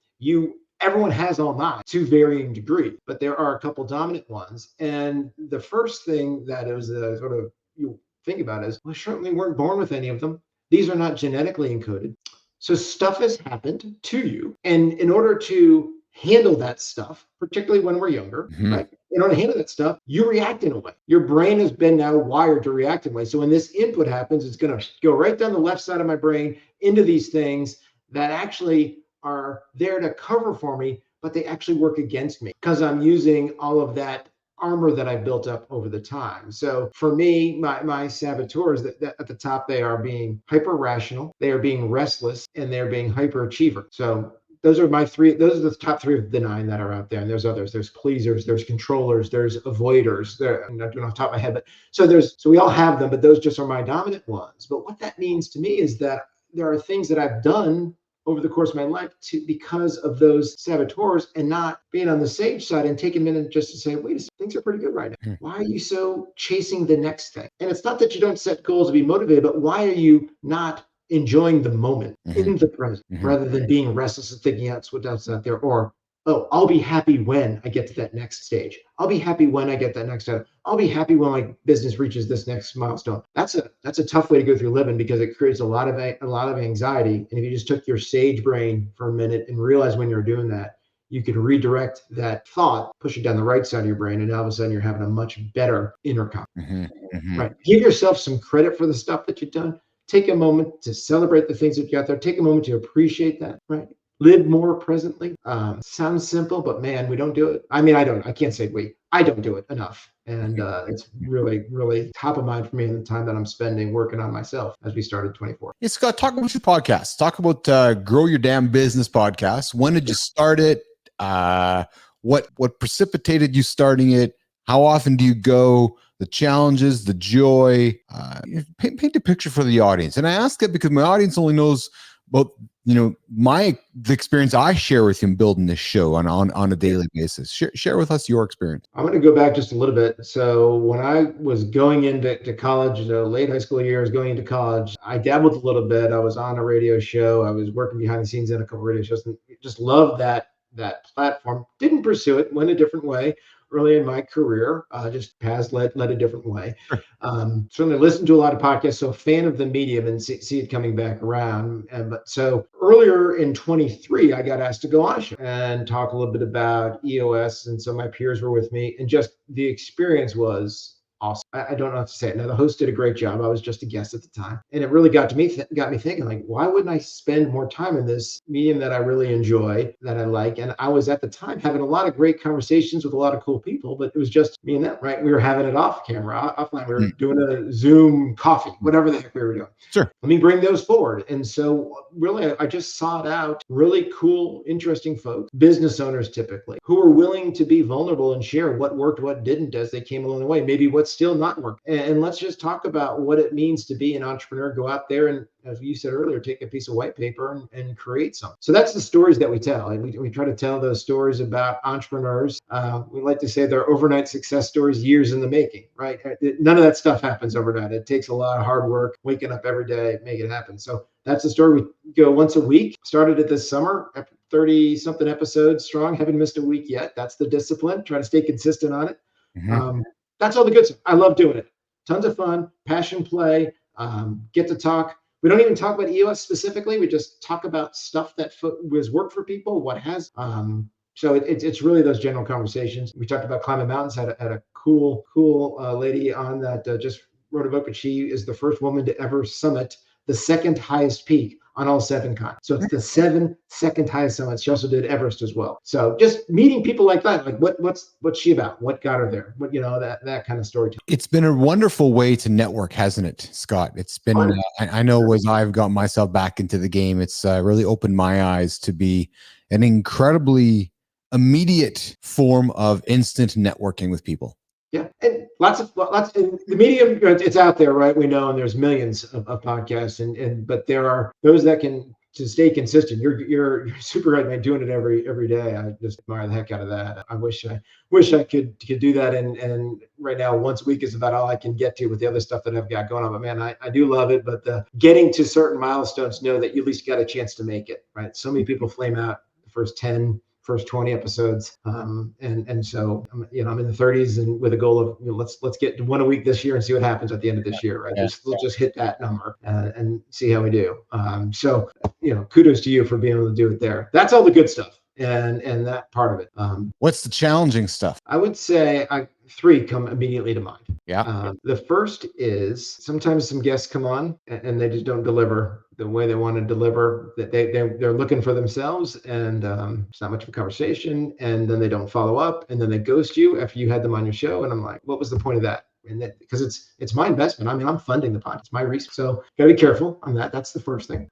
Everyone has all 9 to varying degree, but there are a couple dominant ones. And the first thing that is sort of you think about is, we certainly weren't born with any of them. These are not genetically encoded. So stuff has happened to you. And in order to handle that stuff, particularly when we're younger, mm-hmm. right? In order to handle that stuff, you react in a way. Your brain has been now wired to react in a way. So when this input happens, it's going to go right down the left side of my brain into these things that actually are there to cover for me, but they actually work against me because I'm using all of that armor that I built up over the time. So for me, my saboteurs, that at the top, they are being hyper rational, they are being restless, and they're being hyper achiever. So those are my three. Those are the top three of the 9 that are out there. And there's others. There's pleasers, there's controllers, there's avoiders. I'm not doing off the top of my head, but so we all have them, but those just are my dominant ones. But what that means to me is that there are things that I've done over the course of my life because of those saboteurs, and not being on the sage side and taking a minute just to say, wait a second, things are pretty good right now. Why are you so chasing the next thing? And it's not that you don't set goals to be motivated, but why are you not enjoying the moment in the present rather than being restless and thinking that's what's out there? Or, oh, I'll be happy when I get to that next stage. I'll be happy when I get that next step. I'll be happy when my business reaches this next milestone. That's a tough way to go through living, because it creates a lot of anxiety. And if you just took your sage brain for a minute and realized when you're doing that, you could redirect that thought, push it down the right side of your brain, and all of a sudden you're having a much better inner confidence. Right? Give yourself some credit for the stuff that you've done. Take a moment to celebrate the things that you got there. Take a moment to appreciate that. Right? Live more presently. Sounds simple, but man, we don't do it. I mean, I can't say I don't do it enough. And it's really, really top of mind for me in the time that I'm spending working on myself as we started 24. Hey, Scott, talk about your podcast. Talk about Grow Your Damn Business podcast. When did you start it? What precipitated you starting it? How often do you go? The challenges, the joy. Paint a picture for the audience. And I ask it because my audience only knows about the experience I share with you in building this show on a daily basis. Share with us your experience. I'm going to go back just a little bit. So when I was going into college, late high school years, going into college, I dabbled a little bit. I was on a radio show. I was working behind the scenes in a couple of radio shows, and just loved that platform. Didn't pursue it. Went a different way early in my career. Just paths led a different way. Certainly listened to a lot of podcasts, so a fan of the medium, and see it coming back around. But so earlier in 23, I got asked to go on a show and talk a little bit about EOS, and so my peers were with me, and just the experience was awesome. I don't know what to say. Now, the host did a great job. I was just a guest at the time, and it really got me thinking, like, why wouldn't I spend more time in this medium that I really enjoy, that I like? And I was at the time having a lot of great conversations with a lot of cool people, but it was just me and them, right? We were having it off camera, offline. We were doing a Zoom coffee, whatever the heck we were doing. Sure. Let me bring those forward. And so really, I just sought out really cool, interesting folks, business owners typically, who were willing to be vulnerable and share what worked, what didn't as they came along the way, maybe what's still not working. And let's just talk about what it means to be an entrepreneur. Go out there and, as you said earlier, take a piece of white paper and create something. So that's the stories that we tell. And we try to tell those stories about entrepreneurs. We like to say they're overnight success stories, years in the making, right? None of that stuff happens overnight. It takes a lot of hard work, waking up every day, make it happen. So that's the story. We go once a week. Started it this summer, 30 something episodes strong. Haven't missed a week yet. That's the discipline. Try to stay consistent on it. That's all the good stuff. I love doing it. Tons of fun, passion play, get to talk. We don't even talk about EOS specifically. We just talk about stuff that was worked for people, what has. So it's really those general conversations. We talked about climbing mountains, had a cool lady on that just wrote a book, but she is the first woman to ever summit the second highest peak on all 7 continents. So it's the 7 second highest summits. She also did Everest as well. So just meeting people like that, like what's she about? What got her there? What, that kind of storytelling. It's been a wonderful way to network, hasn't it, Scott? It's been, I know as I've got myself back into the game, it's really opened my eyes to be an incredibly immediate form of instant networking with people. Yeah, and lots of and the medium, it's out there, right? We know, and there's millions of podcasts, but there are those that can to stay consistent. You're super right, man. Doing it every day. I just admire the heck out of that. I wish I could do that. And right now, once a week is about all I can get to with the other stuff that I've got going on. But man, I do love it. But the getting to certain milestones, know that you at least got a chance to make it, right? So many people flame out the first 10. First 20 episodes. And so, I'm in the 30s and with a goal of, let's get one a week this year and see what happens at the end of this year, right? Let's just hit that number and see how we do. So, kudos to you for being able to do it there. That's all the good stuff. And that part of it. What's the challenging stuff? I would say three come immediately to mind. Yeah. The first is sometimes some guests come on and they just don't deliver the way they want to deliver. That they're looking for themselves, and it's not much of a conversation, and then they don't follow up, and then they ghost you after you had them on your show. And I'm like, what was the point of that? And that, because it's my investment. I mean, I'm funding the podcast, it's my research. So gotta be careful on that. That's the first thing.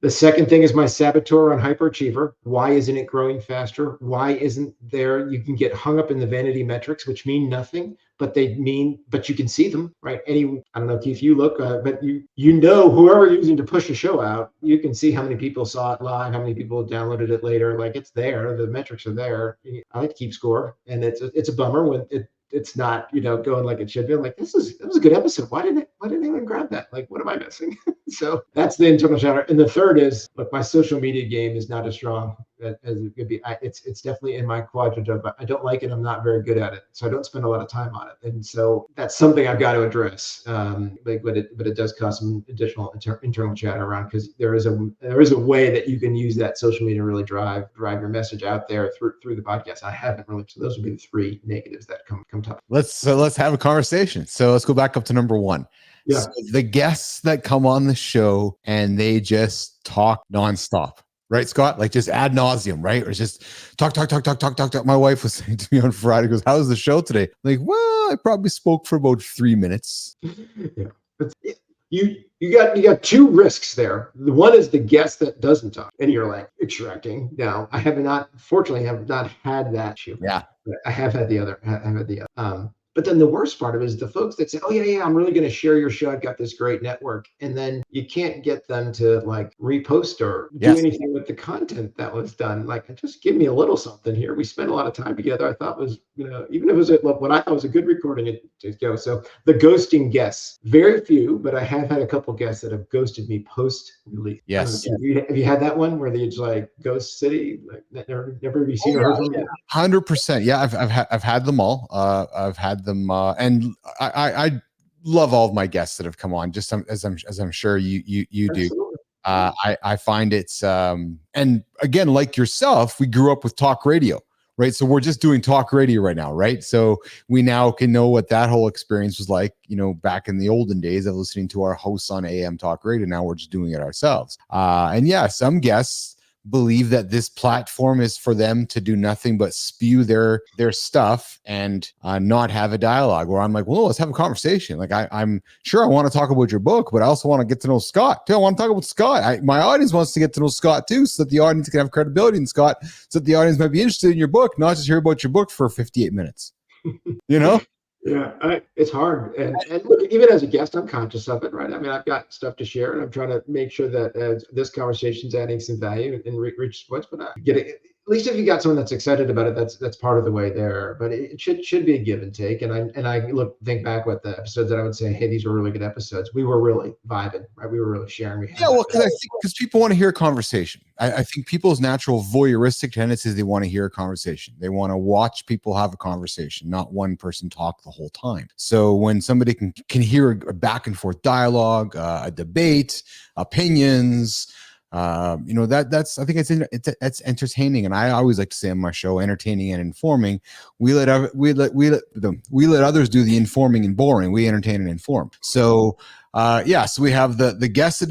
The second thing is my saboteur on hyperachiever. Why isn't it growing faster? Why isn't there? You can get hung up in the vanity metrics, which mean nothing, but you can see them, right? I don't know, Keith, you look, but you know, whoever you're using to push a show out, you can see how many people saw it live, how many people downloaded it later. Like, it's there, the metrics are there. I like to keep score, and it's a bummer when it's not, going like it should be. I'm like, that was a good episode. Why didn't anyone grab that? Like, what am I missing? So that's the internal chatter. And the third is, look, my social media game is not as strong as it could be. It's definitely in my quadrant of, I don't like it. I'm not very good at it. So I don't spend a lot of time on it. And so that's something I've got to address. But it does cause some additional internal chatter around, because there is a way that you can use that social media to really drive your message out there through the podcast. I haven't really. So those would be the three negatives that come top. Let's have a conversation. So let's go back up to number one. Yeah. So the guests that come on the show and they just talk nonstop, right, Scott? Like, just ad nauseum, right? Or just talk. My wife was saying to me on Friday, goes, "How's the show today?" I'm like, well, I probably spoke for about 3 minutes. Yeah. You got two risks there. The one is the guest that doesn't talk, and you're like extracting. Now, I have not had that issue. Yeah. But I have had the other. But then the worst part of it is the folks that say, "Oh yeah, I'm really going to share your show. I've got this great network," and then you can't get them to like repost or do anything with the content that was done. Like, just give me a little something here. We spent a lot of time together. I thought was, even if it was what I thought was a good recording, to go. So the ghosting guests, very few, but I have had a couple guests that have ghosted me post release. Yes. Have you had that one where they just like ghost city, like never be seen or heard from you? 100%. Yeah, I've had them all. I've had them, and I love all of my guests that have come on. Just as I'm sure you do. I find it's and again, like yourself, we grew up with talk radio, right? So we're just doing talk radio right now, right? So we now can know what that whole experience was like, back in the olden days of listening to our hosts on AM talk radio. Now we're just doing it ourselves. And yeah, some guests believe that this platform is for them to do nothing but spew their stuff and not have a dialogue, where I'm like, well, let's have a conversation. Like, I'm sure I want to talk about your book, but I also want to get to know Scott too. I want to talk about Scott. My audience wants to get to know Scott too, so that the audience can have credibility in Scott, so that the audience might be interested in your book, not just hear about your book for 58 minutes. Yeah, it's hard. And look, even as a guest, I'm conscious of it, right? I mean, I've got stuff to share, and I'm trying to make sure that this conversation's adding some value and reach points. But at least if you got someone that's excited about it, that's part of the way there. But it should be a give and take. And I think back with the episodes that I would say, hey, these were really good episodes. We were really vibing, right? We were really sharing. Because people want to hear a conversation. I think people's natural voyeuristic tendencies, they want to hear a conversation. They want to watch people have a conversation, not one person talk the whole time. So when somebody can hear a back and forth dialogue, a debate, opinions, that's I think it's entertaining. And I always like to say on my show, entertaining and informing. We let others do the informing and boring. We entertain and inform. So so we have the guest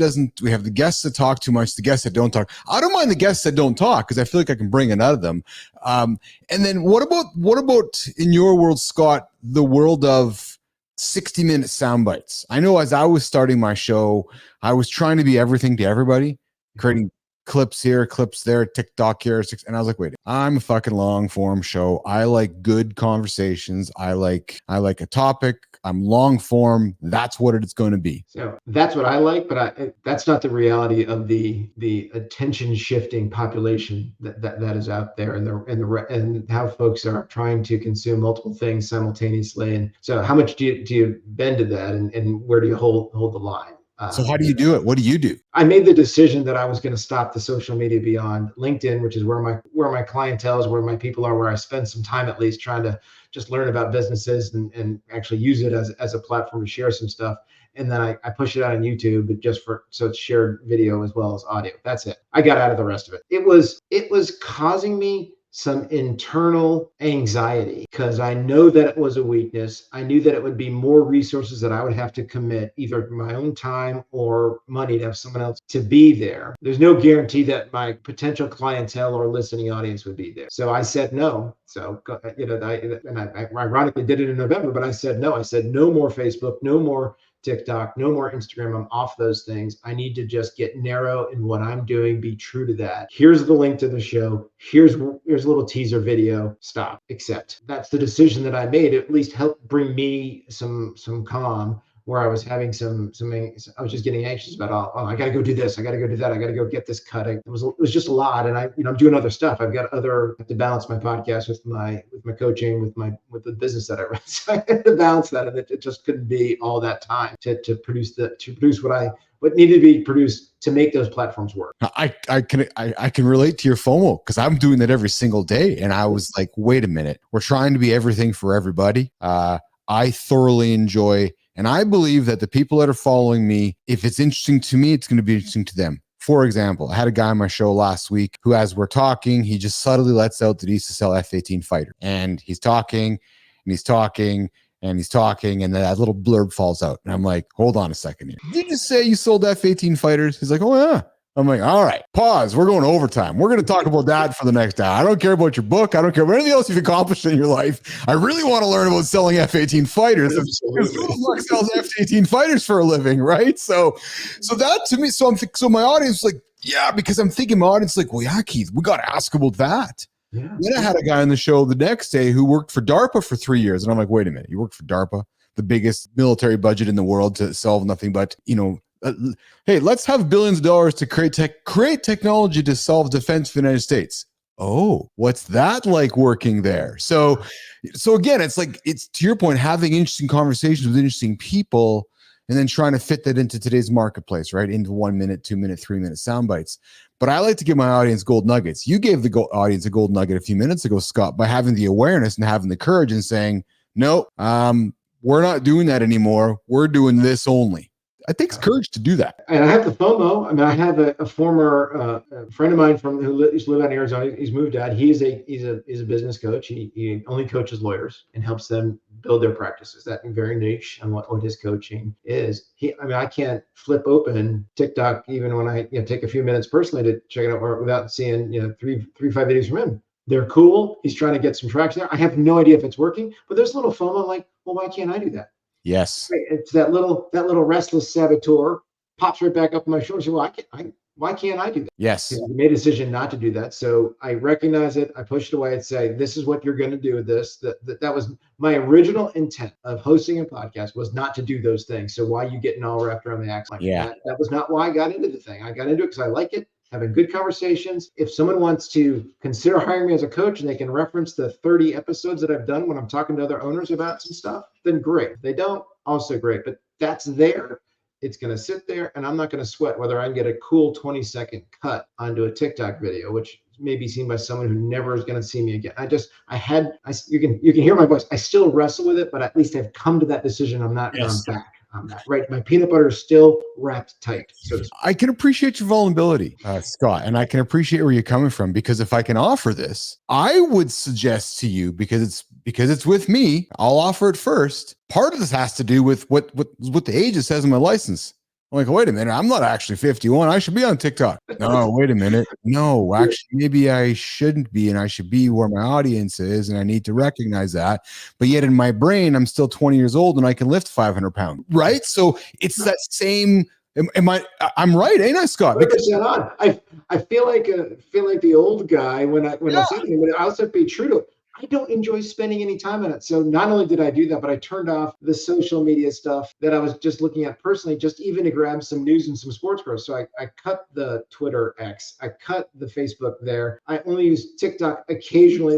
we have the guests that talk too much, the guests that don't talk. I don't mind the guests that don't talk, because I feel like I can bring it out of them. And then what about in your world, Scott, the world of 60-minute sound bites? I know as I was starting my show, I was trying to be everything to everybody, creating clips here, clips there, TikTok here, and I was like, wait, I'm a fucking long form show. I like good conversations. I like a topic. I'm long form. That's what it's going to be. So that's what I like, but that's not the reality of the attention shifting population that is out there, and how folks are trying to consume multiple things simultaneously. And so, how much do you bend to that, and where do you hold the line? So how do you do it? What do you do? I made the decision that I was going to stop the social media beyond LinkedIn, which is where my clientele is, where my people are, where I spend some time at least trying to just learn about businesses and actually use it as a platform to share some stuff. And then I push it out on YouTube, but so it's shared video as well as audio. That's it. I got out of the rest of it. It was causing me some internal anxiety because I know that it was a weakness. I knew that it would be more resources that I would have to commit, either my own time or money to have someone else to be there. There's no guarantee that my potential clientele or listening audience would be there. So I said no. So, I ironically did it in November, but I said no. I said no more Facebook, no more TikTok, no more Instagram. I'm off those things. I need to just get narrow in what I'm doing, be true to that. Here's the link to the show. Here's a little teaser video. Stop, accept. That's the decision that I made. It at least helped bring me some calm where I was having I was just getting anxious about, oh, I got to go do this. I got to go do that. I got to go get this cut. It was just a lot. And I'm doing other stuff. I have to balance my podcast with my coaching, with the business that I run. So I had to balance that. And it just couldn't be all that time to produce what needed to be produced to make those platforms work. I can relate to your FOMO because I'm doing that every single day. And I was like, wait a minute, we're trying to be everything for everybody. I thoroughly enjoy, and I believe that the people that are following me, if it's interesting to me, it's going to be interesting to them. For example, I had a guy on my show last week who, as we're talking, he just subtly lets out that he used to sell F-18 fighter. And he's talking and he's talking and he's talking, and then that little blurb falls out. And I'm like, hold on a second here. Did you just say you sold F-18 fighters? He's like, oh, yeah. I'm like, all right, pause. We're going overtime. We're going to talk about that for the next hour. I don't care about your book. I don't care about anything else you've accomplished in your life. I really want to learn about selling F-18 fighters. Because who the fuck sells F-18 fighters for a living, right? So that to me, so my audience is like, yeah, because I'm thinking my audience is like, well, yeah, Keith, we got to ask about that. Yeah. Then I had a guy on the show the next day who worked for DARPA for 3 years. And I'm like, wait a minute, you worked for DARPA, the biggest military budget in the world to solve nothing but, hey, let's have billions of dollars to create technology to solve defense for the United States. Oh, what's that like working there? So again, it's to your point, having interesting conversations with interesting people and then trying to fit that into today's marketplace, right? Into 1 minute, 2 minute, 3 minute sound bites. But I like to give my audience gold nuggets. You gave the audience a gold nugget a few minutes ago, Scott, by having the awareness and having the courage and saying, no, we're not doing that anymore. We're doing this only. It takes courage to do that. And I have the FOMO. I mean, I have a former friend of mine who used to live out in Arizona. He's moved out. He's a business coach. He only coaches lawyers and helps them build their practices. That's very niche on what his coaching is. I can't flip open TikTok even when I take a few minutes personally to check it out without seeing 3-5 videos from him. They're cool. He's trying to get some traction there. I have no idea if it's working, but there's a little FOMO. I'm like, well, why can't I do that? Yes. It's that little restless saboteur pops right back up on my shoulder. Well, why can't I do that? Yes. I made a decision not to do that. So I recognize it. I push it away and say, this is what you're going to do with this. That was my original intent of hosting a podcast, was not to do those things. So why are you getting all wrapped around the axle? That was not why I got into the thing. I got into it because I like it. Having good conversations. If someone wants to consider hiring me as a coach and they can reference the 30 episodes that I've done when I'm talking to other owners about some stuff, then great. If they don't, also great. But that's there. It's going to sit there, and I'm not going to sweat whether I can get a cool 20-second cut onto a TikTok video, which may be seen by someone who never is going to see me again. You can hear my voice. I still wrestle with it, but at least I've come to that decision. I'm not going back. Right. My peanut butter is still wrapped tight. So I can appreciate your vulnerability, Scott, and I can appreciate where you're coming from, because if I can offer this, I would suggest to you, because it's with me, I'll offer it first. Part of this has to do with what the age it says in my license. I'm like, wait a minute, I'm not actually 51. I should be on TikTok. No, wait a minute. No, actually, maybe I shouldn't be, and I should be where my audience is, and I need to recognize that. But yet in my brain, I'm still 20 years old, and I can lift 500 pounds, right? So it's that same. I'm right, ain't I, Scott? Because I feel like the old guy when I said it, but I also be true to it. I don't enjoy spending any time on it. So not only did I do that, but I turned off the social media stuff that I was just looking at personally, just even to grab some news and some sports growth. So I cut the Twitter X, I cut the Facebook there. I only use TikTok occasionally.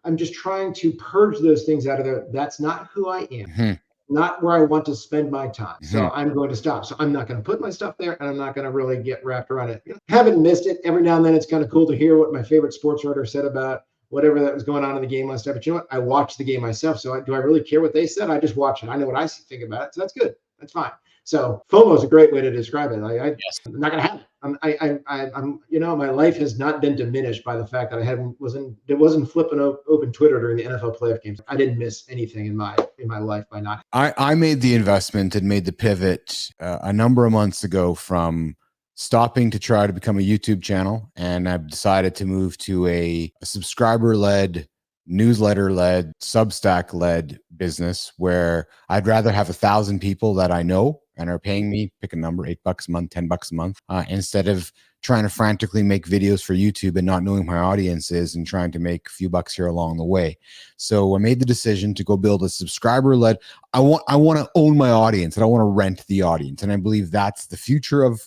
I'm just trying to purge those things out of there. That's not who I am. Mm-hmm. Not where I want to spend my time. Mm-hmm. So I'm going to stop. So I'm not going to put my stuff there, and I'm not going to really get wrapped around it. Haven't missed it. Every now and then it's kind of cool to hear what my favorite sports writer said about whatever that was going on in the game last night. But you know what? I watched the game myself. So do I really care what they said? I just watch it. I know what I think about it. So that's good. That's fine. So FOMO is a great way to describe it. I'm Yes. not going to have it. I'm, my life has not been diminished by the fact that wasn't flipping open Twitter during the NFL playoff games. I didn't miss anything in my life by not. I made the investment and made the pivot a number of months ago from stopping to try to become a YouTube channel. And I've decided to move to a subscriber-led, newsletter-led, Substack-led business where I'd rather have 1,000 people that I know and are paying me, pick a number, $8 a month, $10 a month, instead of trying to frantically make videos for YouTube and not knowing who my audience is and trying to make a few bucks here along the way. So I made the decision to go build a subscriber-led. I want to own my audience and I want to rent the audience. And I believe that's the future of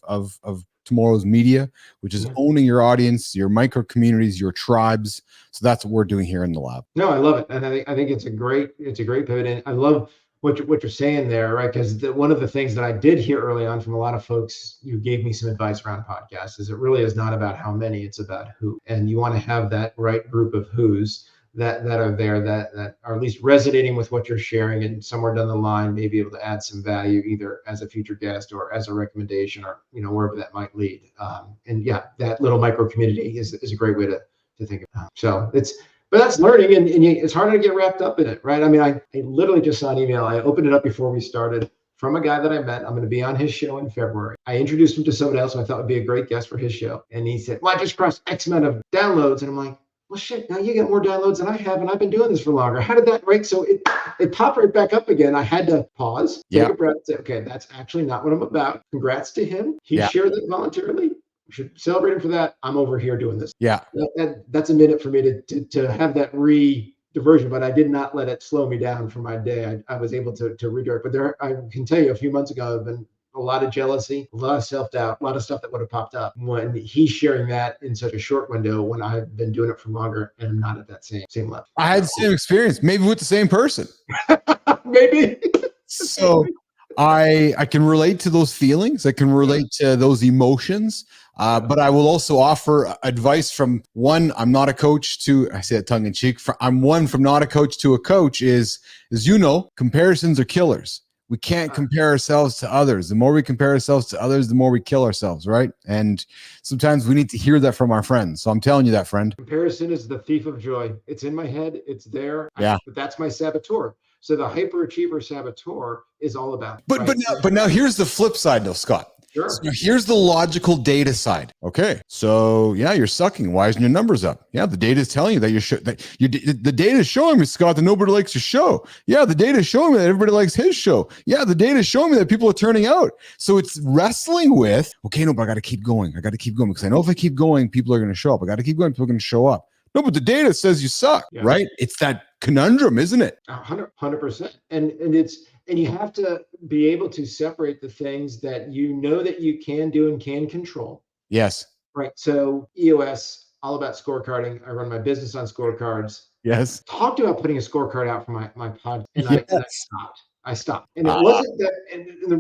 tomorrow's media, which is owning your audience, your micro communities, your tribes. So that's what we're doing here in the lab. No, I love it. And I think it's a great pivot. And I love what you're saying there, right? Because one of the things that I did hear early on from a lot of folks, you gave me some advice around podcasts, is it really is not about how many, it's about who. And you want to have that right group of who's that are there, that are at least resonating with what you're sharing, and somewhere down the line, maybe able to add some value either as a future guest or as a recommendation, or wherever that might lead. And yeah, that little micro community is a great way to think about. So but that's learning, and it's harder to get wrapped up in it, right? I mean, I literally just saw an email. I opened it up before we started from a guy that I met. I'm going to be on his show in February. I introduced him to somebody else who I thought would be a great guest for his show. And he said, well, I just crossed X amount of downloads. And I'm like, well, shit, now you get more downloads than I have, and I've been doing this for longer. How did that rank? So it popped right back up again. I had to pause, take a breath, say, okay, that's actually not what I'm about. Congrats to him. He shared that voluntarily. We should celebrate him for that. I'm over here doing this. Yeah. That's a minute for me to have that diversion, but I did not let it slow me down for my day. I was able to redirect. But I can tell you, a few months ago, I've been a lot of jealousy, a lot of self-doubt, a lot of stuff that would have popped up when he's sharing that in such a short window, when I've been doing it for longer and I'm not at that same level. I had the same experience, maybe with the same person. Maybe. So I can relate to those feelings. I can relate to those emotions. But I will also offer advice from one. I'm not a coach to, I say that tongue in cheek. I'm one from not a coach to a coach is comparisons are killers. We can't compare ourselves to others. The more we compare ourselves to others, the more we kill ourselves, right? And sometimes we need to hear that from our friends. So I'm telling you that, friend. Comparison is the thief of joy. It's in my head. It's there. Yeah. But that's my saboteur. So the hyperachiever saboteur is all about. But now here's the flip side though, Scott. Sure. So here's the logical data side. Okay. So yeah, you're sucking. Why isn't your numbers up? Yeah, the data is telling you that the data is showing me, Scott, that nobody likes your show. Yeah, the data is showing me that everybody likes his show. Yeah, the data is showing me that people are turning out. So it's wrestling with, okay, no, but I got to keep going. I got to keep going because I know if I keep going, people are going to show up. I got to keep going. People are going to show up. No, but the data says you suck, right? It's that conundrum, isn't it? 100%. And you have to be able to separate the things that that you can do and can control. Yes. Right. So EOS, all about scorecarding. I run my business on scorecards. Yes. Talked about putting a scorecard out for my pod, and I stopped. And it wasn't that. And the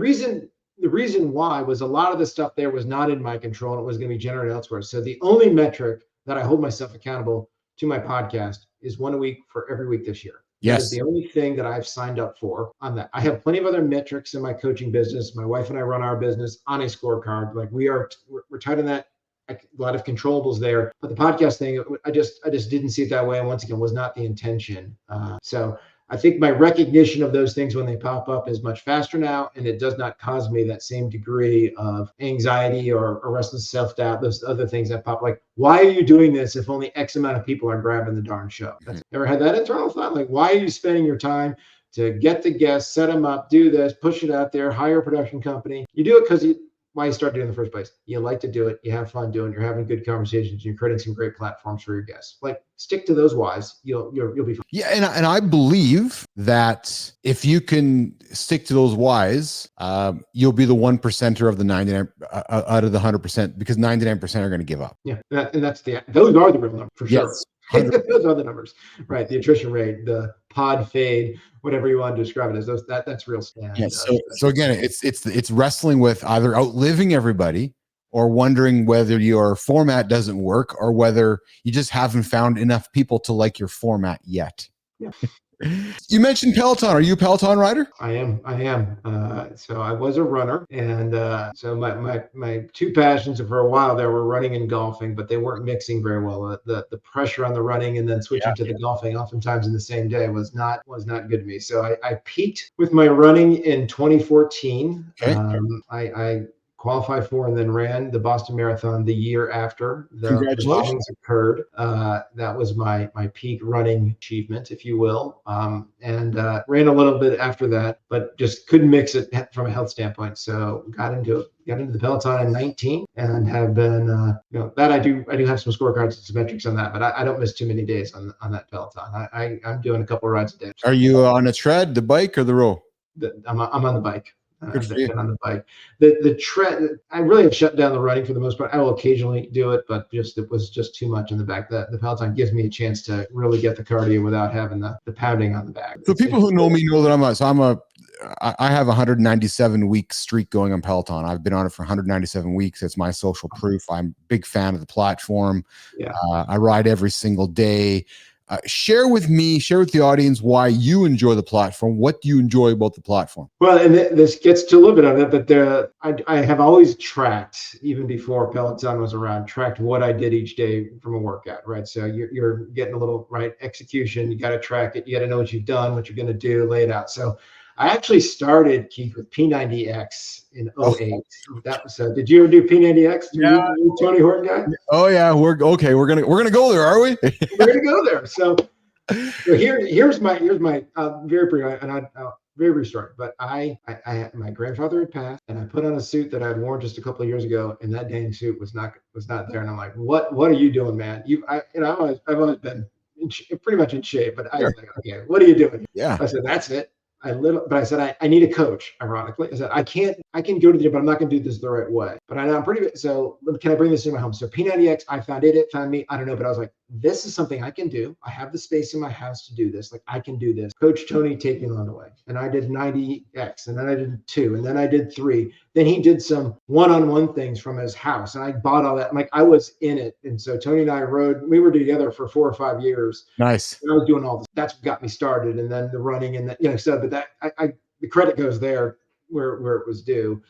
reason why was a lot of the stuff there was not in my control, and it was going to be generated elsewhere. So the only metric that I hold myself accountable to my podcast is 1 a week for every week this year. Yes. That is the only thing that I've signed up for on that. I have plenty of other metrics in my coaching business. My wife and I run our business on a scorecard. Like we're tight on that. A lot of controllables there, but the podcast thing, I just didn't see it that way. And once again, was not the intention. So I think my recognition of those things when they pop up is much faster now, and it does not cause me that same degree of anxiety or restless self-doubt, those other things that pop, like, why are you doing this if only X amount of people are grabbing the darn show? Ever had that internal thought? Like, why are you spending your time to get the guests, set them up, do this, push it out there, hire a production company? You do it because why you start doing it in the first place. You like to do it. You have fun doing it. You're having good conversations. You're creating some great platforms for your guests. Like, stick to those whys. You'll be fine. Yeah, and I believe that if you can stick to those whys, you'll be the 1%er of the 99 out of the 100%, because 99% are going to give up. Yeah, and those are the real numbers for sure. Yes. Those are the numbers, right? The attrition rate, the pod fade, whatever you want to describe it as. That's real. Yeah. So again, it's wrestling with either outliving everybody or wondering whether your format doesn't work or whether you just haven't found enough people to like your format yet. Yeah. You mentioned Peloton. Are you a Peloton rider? I am. So I was a runner, and so my two passions for a while there were running and golfing, but they weren't mixing very well. The pressure on the running and then switching to the golfing, oftentimes in the same day, was not good to me. So I peaked with my running in 2014. Okay. I qualified for and then ran the Boston Marathon the year after the Congratulations. bombings occurred. That was my peak running achievement, if you will, and ran a little bit after that, but just couldn't mix it from a health standpoint. So got into the Peloton in 19 and have been, that I do have some scorecards and some metrics on that, but I don't miss too many days on that Peloton. I'm doing a couple of rides a day. Are you on a tread, the bike, or the row? I'm on the bike. Good I've for you. been on the bike. The trend, I really have shut down the running for the most part. I will occasionally do it, but it was just too much in the back. The Peloton gives me a chance to really get the cardio without having the pounding on the back. So people who know me know that I have a 197 week streak going on Peloton. I've been on it for 197 weeks. It's my social proof. I'm a big fan of the platform. Yeah. I ride every single day. Share with the audience why you enjoy the platform. What do you enjoy about the platform? Well, and this gets to a little bit of it, but I have always tracked, even before Peloton was around, tracked what I did each day from a workout, right? So you're getting a little, right, execution. You got to track it. You got to know what you've done, what you're going to do, lay it out. So I actually started, Keith, with P90X in 08. That was, did you ever do P90X? Yeah. You Tony Horton guy? Oh yeah, we're gonna go there, are we? We're gonna go there. So here's my very brief, and I'll very brief story. But my grandfather had passed, and I put on a suit that I'd worn just a couple of years ago, and that dang suit was not there. And I'm like, what are you doing, man? I've always been pretty much in shape, but I was like, okay, what are you doing? Yeah. I said, that's it. But I said, I need a coach, ironically. I said, I can go to the gym, but I'm not going to do this the right way. But I'm pretty good. So can I bring this into my home? So P90X, I found it found me. I don't know, but I was like, this is something I can do. I have the space in my house to do this. Like, I can do this. Coach Tony take me along the way. And I did 90X, and then I did 2, and then I did 3. Then he did some one-on-one things from his house, and I bought all that. Like, I was in it. And so Tony and I we were together for 4 or 5 years. Nice. And I was doing all this. That's what got me started. And then the running and that, so, but that the credit goes there where it was due.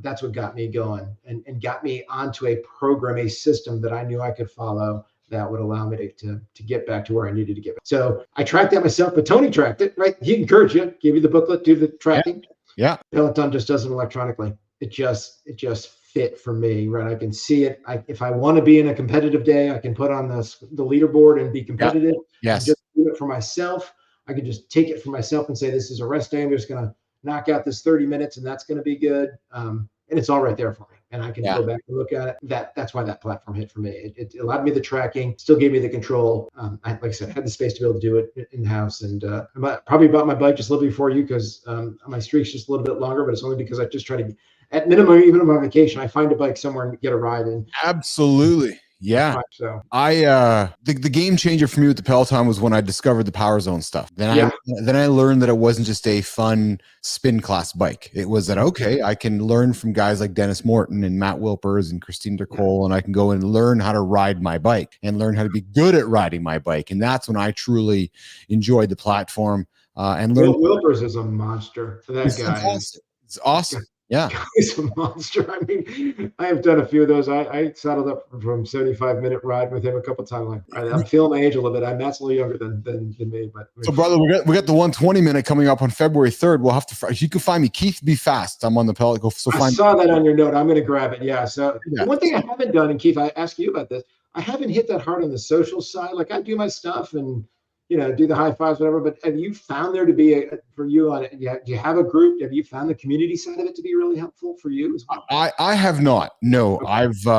That's what got me going and got me onto a program, a system that I knew I could follow that would allow me to get back to where I needed to get back. So I tracked that myself, but Tony tracked it, right? He encouraged you, gave you the booklet, do the tracking. Yeah. Peloton just does it electronically. It just fit for me, right? I can see it. If I want to be in a competitive day, I can put on the leaderboard and be competitive. Yes. I just do it for myself. I can just take it for myself and say, this is a rest day. I'm just going to knock out this 30 minutes and that's going to be good. And it's all right there for me. And I can go back and look at it. That's why that platform hit for me. It allowed me the tracking, still gave me the control. Like I said, I had the space to be able to do it in house. And I probably bought my bike just a little before you because my streak's just a little bit longer, but it's only because I just try to, at minimum, even on my vacation, I find a bike somewhere and get a ride in. Absolutely. Yeah. So the game changer for me with the Peloton was when I discovered the Power Zone stuff. Then I learned that it wasn't just a fun spin class bike. It was that, okay, I can learn from guys like Dennis Morton and Matt Wilpers and Christine DeCole, and I can go and learn how to ride my bike and learn how to be good at riding my bike. And that's when I truly enjoyed the platform and learned. Wilpers is a monster for that guy. Fantastic. It's awesome. Yeah. He's a monster. I mean, I have done a few of those. I saddled up from 75-minute ride with him a couple of times. Like, I'm feeling my age a little bit. Matt's a little younger than me. But so, brother, we got the 120-minute coming up on February 3rd. We'll have to. You can find me, Keith. Be fast. I'm on the Peloton. I saw that on your note. I'm going to grab it. Yeah. So one thing I haven't done, and Keith, I asked you about this. I haven't hit that hard on the social side. Like, I do my stuff and do the high fives, whatever. But have you found there to be for you on it? Do you have a group? Have you found the community side of it to be really helpful for you as well? I have not. No, okay. Okay.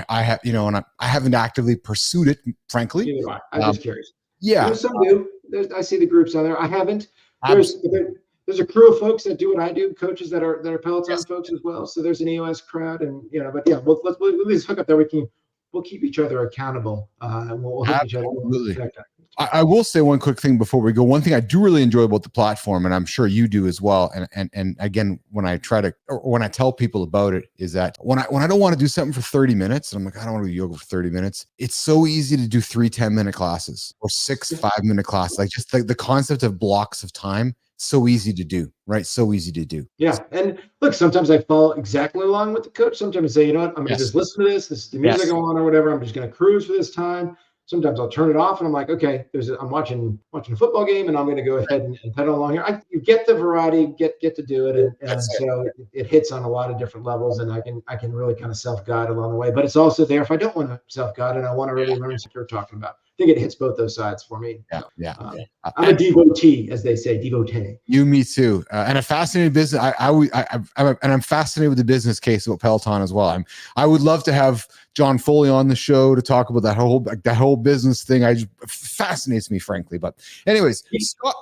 I have, and I haven't actively pursued it, frankly. Neither have I. I'm just curious. Yeah. Some do. I see the groups on there. I haven't. There's a crew of folks that do what I do, coaches that are Peloton folks as well. So there's an EOS crowd, and but yeah, let's hook up there. We'll keep each other accountable, and we'll help each other. I will say one quick thing before we go. One thing I do really enjoy about the platform, and I'm sure you do as well. And again, when I tell people about it, is that when I don't want to do something for 30 minutes, and I'm like, I don't want to do yoga for 30 minutes. It's so easy to do 3 10-minute classes or 6 5-minute classes. Like just the concept of blocks of time. So easy to do, right? So easy to do. Yeah. And look, sometimes I follow exactly along with the coach. Sometimes I say, you know what, I'm going to just listen to this. This is the music I want or whatever. I'm just going to cruise for this time. Sometimes I'll turn it off and I'm like, okay, I'm watching a football game and I'm going to go ahead and pedal along here. You get the variety, get to do it. And so it hits on a lot of different levels, and I can really kind of self-guide along the way. But it's also there if I don't want to self-guide and I want to really learn what you're talking about. I think it hits both those sides for me. I'm a devotee, as they say, devotee. Me too. And a fascinating business. I'm fascinated with the business case about Peloton as well. I would love to have John Foley on the show to talk about that whole business thing. Fascinates me, frankly. But anyways, Scott,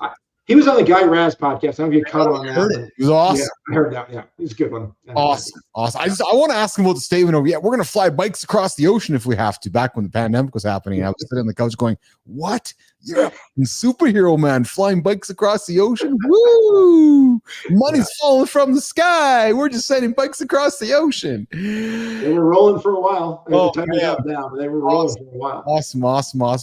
he was on the Guy Raz podcast. I don't know if you caught on that. It was awesome. Yeah, I heard that. Yeah, it was a good one. Awesome. I want to ask him about the statement of, we're going to fly bikes across the ocean if we have to. Back when the pandemic was happening, I was sitting on the couch going, "What? You're a superhero, man, flying bikes across the ocean? Woo! Money's falling from the sky. We're just sending bikes across the ocean." They were rolling for a while. They were rolling for a while. Awesome.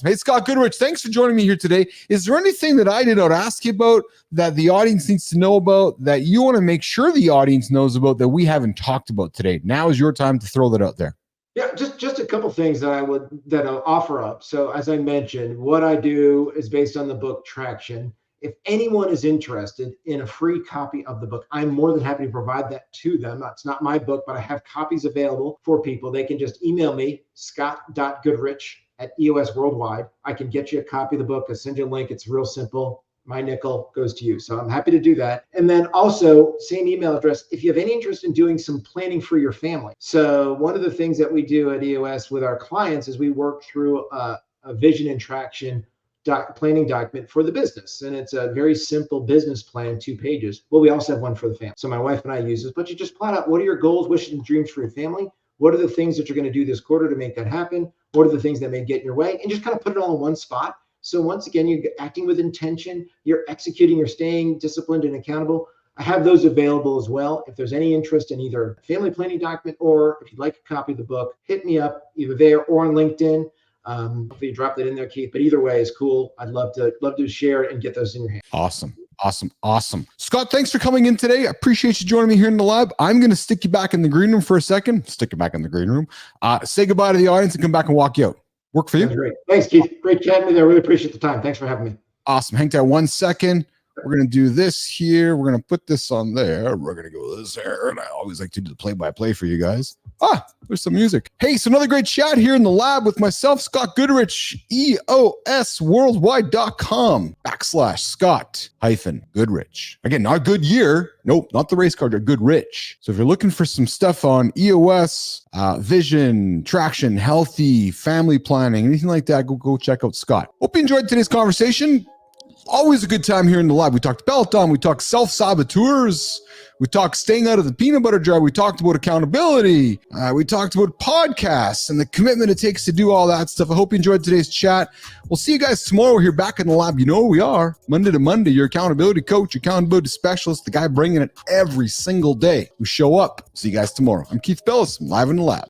Hey, Scott Goodrich, thanks for joining me here today. Is there anything that I did not ask you about that the audience needs to know about, that you want to make sure the audience knows about, that we haven't talked about today? Now is your time to throw that out there. Yeah, just a couple things that I'll offer up. So as I mentioned, what I do is based on the book Traction. If anyone is interested in a free copy of the book, I'm more than happy to provide that to them. It's not my book, but I have copies available for people. They can just email me, scott.goodrich@EOS Worldwide. I can get you a copy of the book. I'll send you a link. It's real simple. My nickel goes to you. So I'm happy to do that. And then also, same email address, if you have any interest in doing some planning for your family. So one of the things that we do at EOS with our clients is we work through a vision and traction planning document for the business. And it's a very simple business plan, 2 pages. Well, we also have one for the family. So my wife and I use this, but you just plot out, what are your goals, wishes, and dreams for your family? What are the things that you're going to do this quarter to make that happen? What are the things that may get in your way? And just kind of put it all in one spot. So once again, you're acting with intention, you're executing, you're staying disciplined and accountable. I have those available as well. If there's any interest in either a family planning document, or if you'd like a copy of the book, hit me up either there or on LinkedIn. Hopefully you drop that in there, Keith. But either way is cool. I'd love to share it and get those in your hand. Awesome. Scott, thanks for coming in today. I appreciate you joining me here in the lab. I'm going to stick you back in the green room for a second. Stick you back in the green room. Say goodbye to the audience and come back and walk you out. Work for you? That's great. Thanks, Keith. Great chatting with you. I really appreciate the time. Thanks for having me. Awesome. Hang tight 1 second. We're going to do this here. We're going to put this on there. We're going to go this here. And I always like to do the play-by-play for you guys. There's some music. Hey, so another great chat here in the lab with myself, Scott Goodrich, EOSworldwide.com/Scott-Goodrich. Again, not Goodyear. Nope, not the race car, Goodrich. So if you're looking for some stuff on EOS, vision, traction, healthy, family planning, anything like that, go check out Scott. Hope you enjoyed today's conversation. Always a good time here in the lab. We talked Peloton, we talked self-saboteurs, we talked staying out of the peanut butter jar, we talked about accountability, we talked about podcasts and the commitment it takes to do all that stuff. I hope you enjoyed today's chat. We'll see you guys tomorrow. We're here back in the lab. You know who we are. Monday to Monday, your accountability coach, accountability specialist, the guy bringing it every single day. We show up. See you guys tomorrow. I'm Keith Bilous. I'm live in the lab.